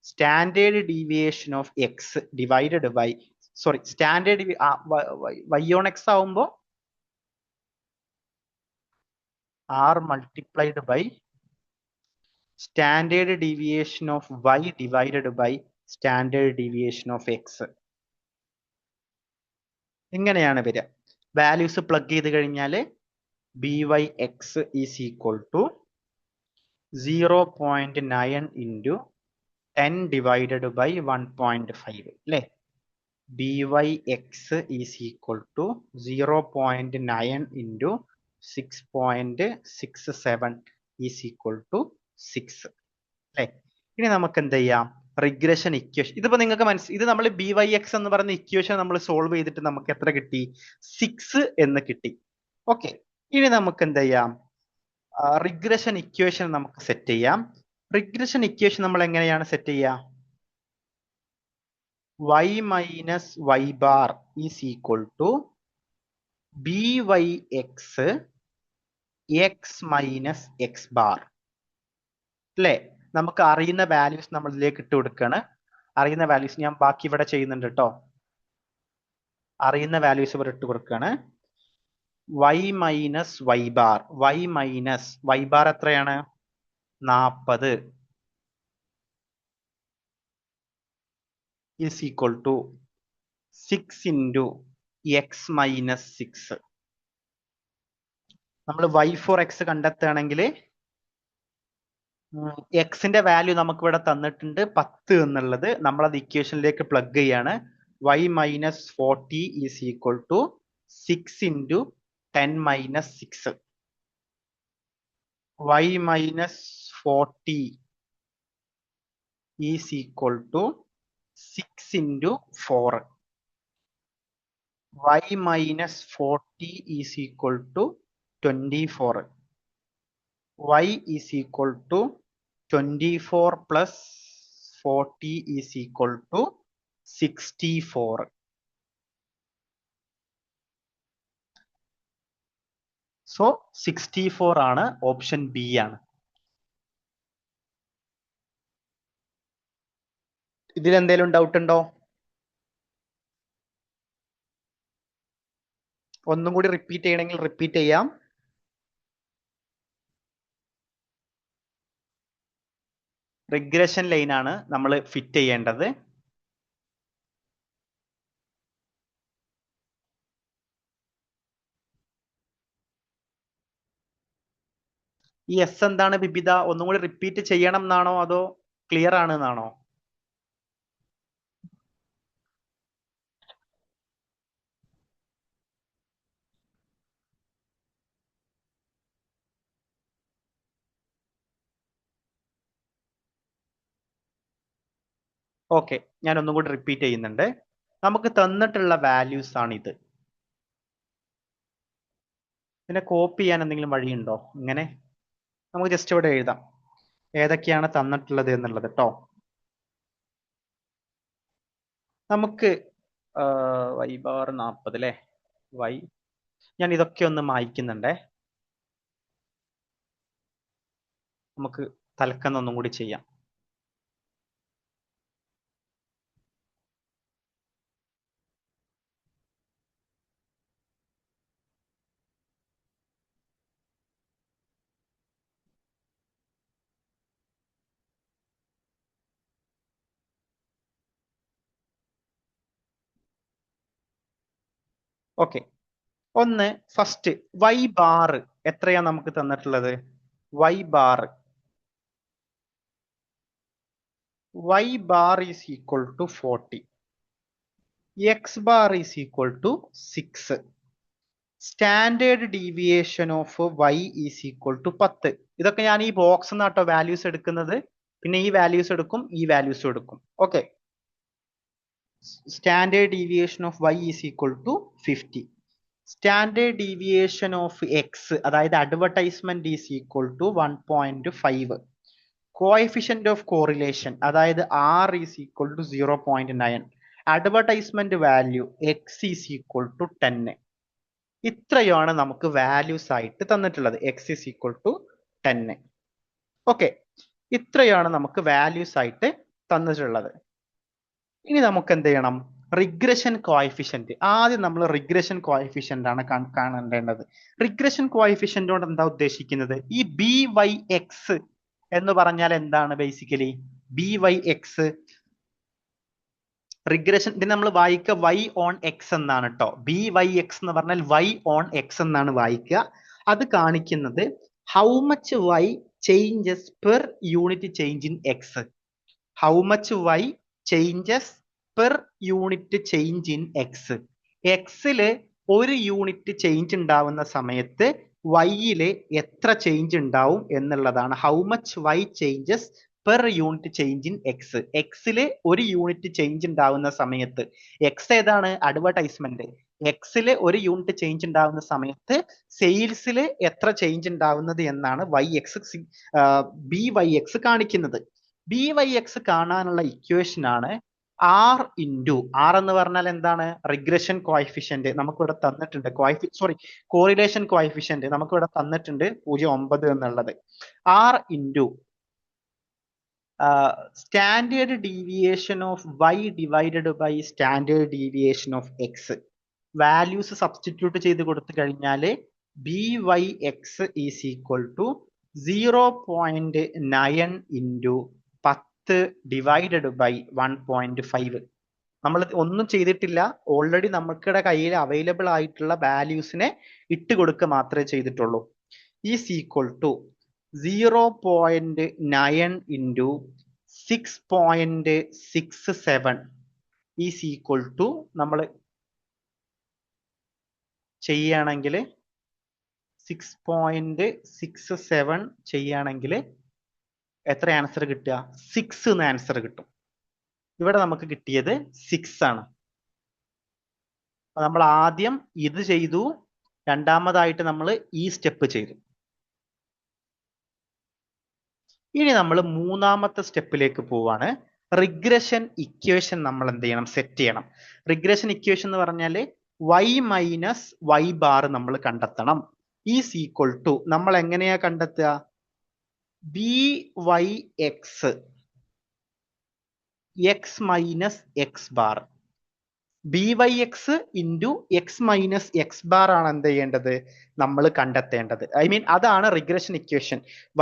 [SPEAKER 1] standard deviation of X divided by standard y on x ആവുമ്പോ R multiplied by standard deviation of y divided by standard deviation of x. ഇങ്ങനെയാണ് വരിക. Values plug ചെയ്ത് കഴിഞ്ഞാൽ BY(x) is equal to 0.9 into 10 divided by 1.5 അല്ലേ? BY(x) is equal to 0.9 into 6.67 is equal to 6 അല്ലേ? ഇനി നമുക്ക് എന്ത് ചെയ്യാം? റിഗ്രഷൻ ഇക്വേഷൻ ഇതിപ്പോ നിങ്ങൾക്ക് ഇത് നമ്മൾ BY(x) എന്ന് പറയുന്ന ഇക്വേഷൻ നമ്മൾ സോൾവ് ചെയ്തിട്ട് നമുക്ക് എത്ര കിട്ടി? 6 എന്ന് കിട്ടി. ഓക്കെ, ഇനി നമുക്ക് എന്ത് ചെയ്യാം? റിഗ്രഷൻ ഇക്വേഷൻ നമുക്ക് സെറ്റ് ചെയ്യാം. റിഗ്രഷൻ ഇക്വേഷൻ നമ്മൾ എങ്ങനെയാണ് സെറ്റ് ചെയ്യുക? y minus y bar is equal to BY(x) x minus x bar അല്ലേ? നമുക്ക് അറിയുന്ന വാല്യൂസ് നമ്മൾ ഇതിലേക്ക് ഇട്ട് കൊടുക്കുകയാണ്. അറിയുന്ന വാല്യൂസ് ഞാൻ ബാക്കി ഇവിടെ ചെയ്യുന്നുണ്ട് കേട്ടോ. അറിയുന്ന വാല്യൂസ് ഇവിടെ ഇട്ട് കൊടുക്കുകയാണ്. y minus y bar, y bar എത്രയാണ്? 40 is equal to 6 into x minus 6. നമ്മൾ y for x കണ്ടെത്തുകയാണെങ്കിൽ എക്സിന്റെ വാല്യൂ നമുക്ക് ഇവിടെ തന്നിട്ടുണ്ട് 10 എന്നുള്ളത്. നമ്മളത് ഇക്വേഷനിലേക്ക് പ്ലഗ് ചെയ്യാണ്. y minus 40 is equal to 6 into 10 minus 6. y minus 40 is equal to 6 into 4. y minus 40 is equal to 24. y is equal to 24 plus 40 is equal to 64. So 64 ആണ്, option B ആണ്. ഇതിൽ എന്തെങ്കിലും ഡൗട്ട് ഉണ്ടോ? ഒന്നും കൂടി repeat ചെയ്യണമെങ്കിൽ repeat ചെയ്യാം. Regression line ആണ് നമ്മൾ ഫിറ്റ് ചെയ്യേണ്ടത്. ഈ എസ് എന്താണ് ബിബിത? ഒന്നും കൂടി റിപ്പീറ്റ് ചെയ്യണം എന്നാണോ അതോ ക്ലിയർ ആണ് എന്നാണോ? ഓക്കെ, ഞാൻ ഒന്നും കൂടി റിപ്പീറ്റ് ചെയ്യുന്നുണ്ട്. നമുക്ക് തന്നിട്ടുള്ള വാല്യൂസ് ആണ് ഇത്. ഇതിനെ കോപ്പി ചെയ്യാൻ എന്തെങ്കിലും വഴിയുണ്ടോ? ഇങ്ങനെ നമുക്ക് ജസ്റ്റ് ഇവിടെ എഴുതാം ഏതൊക്കെയാണ് തന്നിട്ടുള്ളത് എന്നുള്ളത് കേട്ടോ. നമുക്ക് y bar 40 അല്ലേ? ഞാൻ ഇതൊക്കെ ഒന്ന് മായ്ക്കുന്നുണ്ടേ. നമുക്ക് തൽക്കാലം ഒന്നും കൂടി ചെയ്യാം. ഓക്കെ, ഒന്ന് ഫസ്റ്റ് y bar എത്രയാ നമുക്ക് തന്നിട്ടുള്ളത്? y bar is equal to 40. x bar is equal to 6. Standard deviation of y is equal to 10. ഇതൊക്കെ ഞാൻ ഈ ബോക്സ് നിന്നാട്ടോ വാല്യൂസ് എടുക്കുന്നത്. പിന്നെ ഈ വാല്യൂസ് എടുക്കും, ഈ വാല്യൂസ് എടുക്കും. Okay, standard deviation of y is equal to 50. Standard deviation of X, അതായത് advertisement is equal to 1.5. Coefficient of correlation, അതായത് R is equal to 0.9. Advertisement value X is equal to 10. ഇത്രയാണ് നമുക്ക് values ആയിട്ട് തന്നിട്ടുള്ളത്. X is equal to 10. Okay, ഇത്രയാണ് നമുക്ക് values ആയിട്ട് തന്നിട്ടുള്ളത്. ഇനി നമുക്ക് എന്ത് ചെയ്യണം? Regression coefficient. ആദ്യം നമ്മൾ റിഗ്രഷൻ കോഎഫിഷ്യന്റ് ആണ് കാണേണ്ടത്. റിഗ്രഷൻ കോഎഫിഷ്യന്റ് കൊണ്ട് എന്താ ഉദ്ദേശിക്കുന്നത്? ഈ ബി വൈ എക്സ് എന്ന് പറഞ്ഞാൽ എന്താണ്? Basically B Y X regression, ഇതിന് നമ്മൾ വായിക്കുക വൈ ഓൺ എക്സ് എന്നാണ് കേട്ടോ. ബി വൈ എക്സ് എന്ന് പറഞ്ഞാൽ വൈ ഓൺ എക്സ് എന്നാണ് വായിക്കുക. അത് കാണിക്കുന്നത് how much Y changes per unit change in X. How much Y changes per unit change in X. എക്സില് ഒരു യൂണിറ്റ് ചേഞ്ച് ഉണ്ടാവുന്ന സമയത്ത് വൈയില് എത്ര ചേഞ്ച് ഉണ്ടാവും എന്നുള്ളതാണ് how much Y changes per unit change in X. എക്സില് ഒരു യൂണിറ്റ് ചേഞ്ച് ഉണ്ടാവുന്ന സമയത്ത്, എക്സ് ഏതാണ്? അഡ്വർടൈസ്മെന്റ്. എക്സില് ഒരു യൂണിറ്റ് ചേഞ്ച് ഉണ്ടാവുന്ന സമയത്ത് സെയിൽസില് എത്ര ചേഞ്ച് ഉണ്ടാവുന്നത് എന്നാണ് Y X B Y X കാണിക്കുന്നത്. ബി വൈ എക്സ് കാണാനുള്ള ഇക്വേഷൻ ആണ് ആർ ഇൻറ്റു, ആർ എന്ന് പറഞ്ഞാൽ എന്താണ്? റിഗ്രഷൻ കോഎഫിഷ്യന്റ് നമുക്കിവിടെ തന്നിട്ടുണ്ട്. കോറിലേഷൻ കോഎഫിഷ്യന്റ് നമുക്കിവിടെ തന്നിട്ടുണ്ട് 0.9 എന്നുള്ളത്. R into standard deviation of y divided by standard deviation of x. Values substitute ചെയ്ത് കൊടുത്തു കഴിഞ്ഞാൽ B Y X is equal to 0.9 into 10 divided by 1.5. നമ്മൾ ഒന്നും ചെയ്തിട്ടില്ല, ഓൾറെഡി നമുക്കിടെ കയ്യിൽ അവൈലബിൾ ആയിട്ടുള്ള വാല്യൂസിനെ ഇട്ട് കൊടുക്കുക മാത്രമേ ചെയ്തിട്ടുള്ളൂ. Is equal to 0.9 into 6.67 is equal to, നമ്മൾ ചെയ്യുകയാണെങ്കിൽ 6.67 ചെയ്യുകയാണെങ്കിൽ എത്ര ആൻസർ കിട്ടുക? 6 എന്ന് ആൻസർ കിട്ടും. ഇവിടെ നമുക്ക് കിട്ടിയത് 6 ആണ്. നമ്മൾ ആദ്യം ഇത് ചെയ്തു, രണ്ടാമതായിട്ട് നമ്മൾ ഈ സ്റ്റെപ്പ് ചെയ്തു. ഇനി നമ്മൾ മൂന്നാമത്തെ സ്റ്റെപ്പിലേക്ക് പോവാണ്. റിഗ്രഷൻ ഇക്വേഷൻ നമ്മൾ എന്ത് ചെയ്യണം? സെറ്റ് ചെയ്യണം. റിഗ്രഷൻ ഇക്വേഷൻ എന്ന് പറഞ്ഞാൽ y മൈനസ് y ബാർ നമ്മൾ കണ്ടെത്തണം. ഈസ് ഈക്വൽ ടു, നമ്മൾ എങ്ങനെയാ കണ്ടെത്തുക? B Y X X minus X bar. B Y X into X minus X bar ആണ് എന്ത് ചെയ്യേണ്ടത്? നമ്മൾ കണ്ടെത്തേണ്ടത്. ഐ മീൻ അതാണ് regression equation.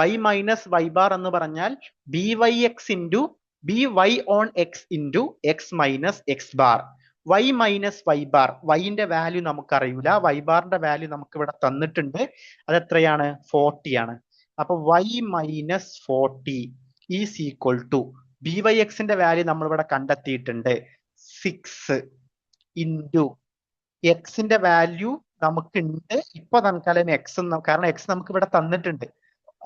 [SPEAKER 1] y minus y bar എന്ന് പറഞ്ഞാൽ B Y X into B Y on X into X minus X bar. y minus y bar, വൈന്റെ value നമുക്കറിയില്ല, y ബാറിന്റെ വാല്യൂ നമുക്ക് ഇവിടെ തന്നിട്ടുണ്ട്. അത് എത്രയാണ്? 40 ആണ്. അപ്പൊ y minus 40 is equal to, B Y എക്സിന്റെ വാല്യൂ നമ്മൾ ഇവിടെ കണ്ടെത്തിയിട്ടുണ്ട് 6 ഇൻറ്റു എക്സിന്റെ വാല്യൂ നമുക്കുണ്ട് ഇപ്പൊ തൽക്കാലം എക്സ്, കാരണം എക്സ് നമുക്ക് ഇവിടെ തന്നിട്ടുണ്ട്.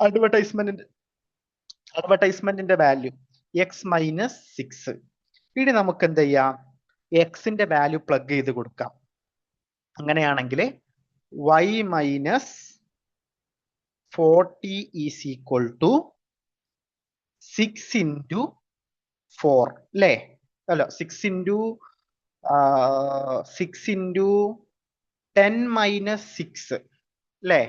[SPEAKER 1] അഡ്വർടൈസ്മെന്റിന്റെ വാല്യൂ എക്സ് മൈനസ് 6. ഇനി നമുക്ക് എന്ത് ചെയ്യാം? എക്സിന്റെ വാല്യൂ പ്ലഗ് ചെയ്ത് കൊടുക്കാം. അങ്ങനെയാണെങ്കിൽ y minus 40 is equal to 6 into 4 അല്ലേ? അല്ല, 6 ഇൻറ്റു 10 മൈനസ് 6 അല്ലേ?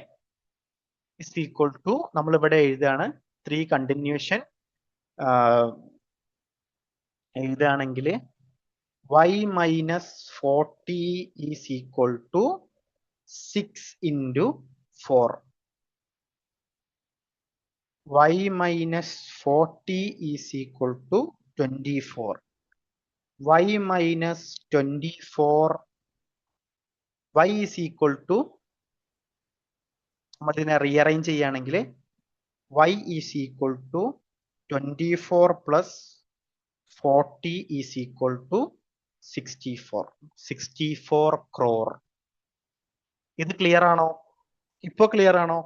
[SPEAKER 1] ഇസ് ഈക്വൽ ടു, നമ്മൾ ഇവിടെ എഴുതുകയാണ് 3 കണ്ടിന്യൂഷൻ എഴുതുകയാണെങ്കിൽ y minus 40 is equal to 6 into 4. y minus 40 is equal to 24. y minus 24, y is equal to, നമ്മൾ ഇതിനെ റീഅറേഞ്ച് ചെയ്യുകയാണെങ്കിൽ y is equal to 24 plus 40 is equal to 64 crore. ഇത് clear ആണോ? ഇപ്പൊ ക്ലിയർ ആണോ?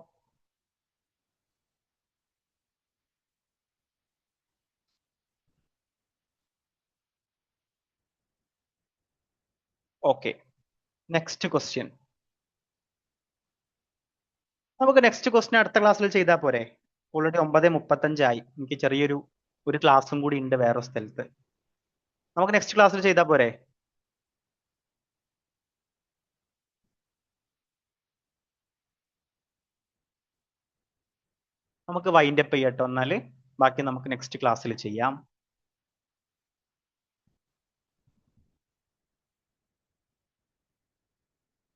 [SPEAKER 1] Okay, next question. നമുക്ക് next question അടുത്ത ക്ലാസ്സിൽ ചെയ്താൽ പോരെ? ഓൾറെഡി 9:35 എനിക്ക് ഒരു ക്ലാസ്സും കൂടി ഉണ്ട് വേറെ സ്ഥലത്ത്. നമുക്ക് നെക്സ്റ്റ് ക്ലാസ്സിൽ ചെയ്താൽ പോരെ? നമുക്ക് വൈൻഡ് അപ്പ് ചെയ്യട്ടോ എന്നാല്. ബാക്കി നമുക്ക് നെക്സ്റ്റ് ക്ലാസ്സിൽ ചെയ്യാം.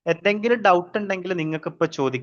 [SPEAKER 1] എന്തെങ്കിലും ഡൗട്ട് ഉണ്ടെങ്കിൽ നിങ്ങൾക്ക് ഇപ്പൊ ചോദിക്കാം.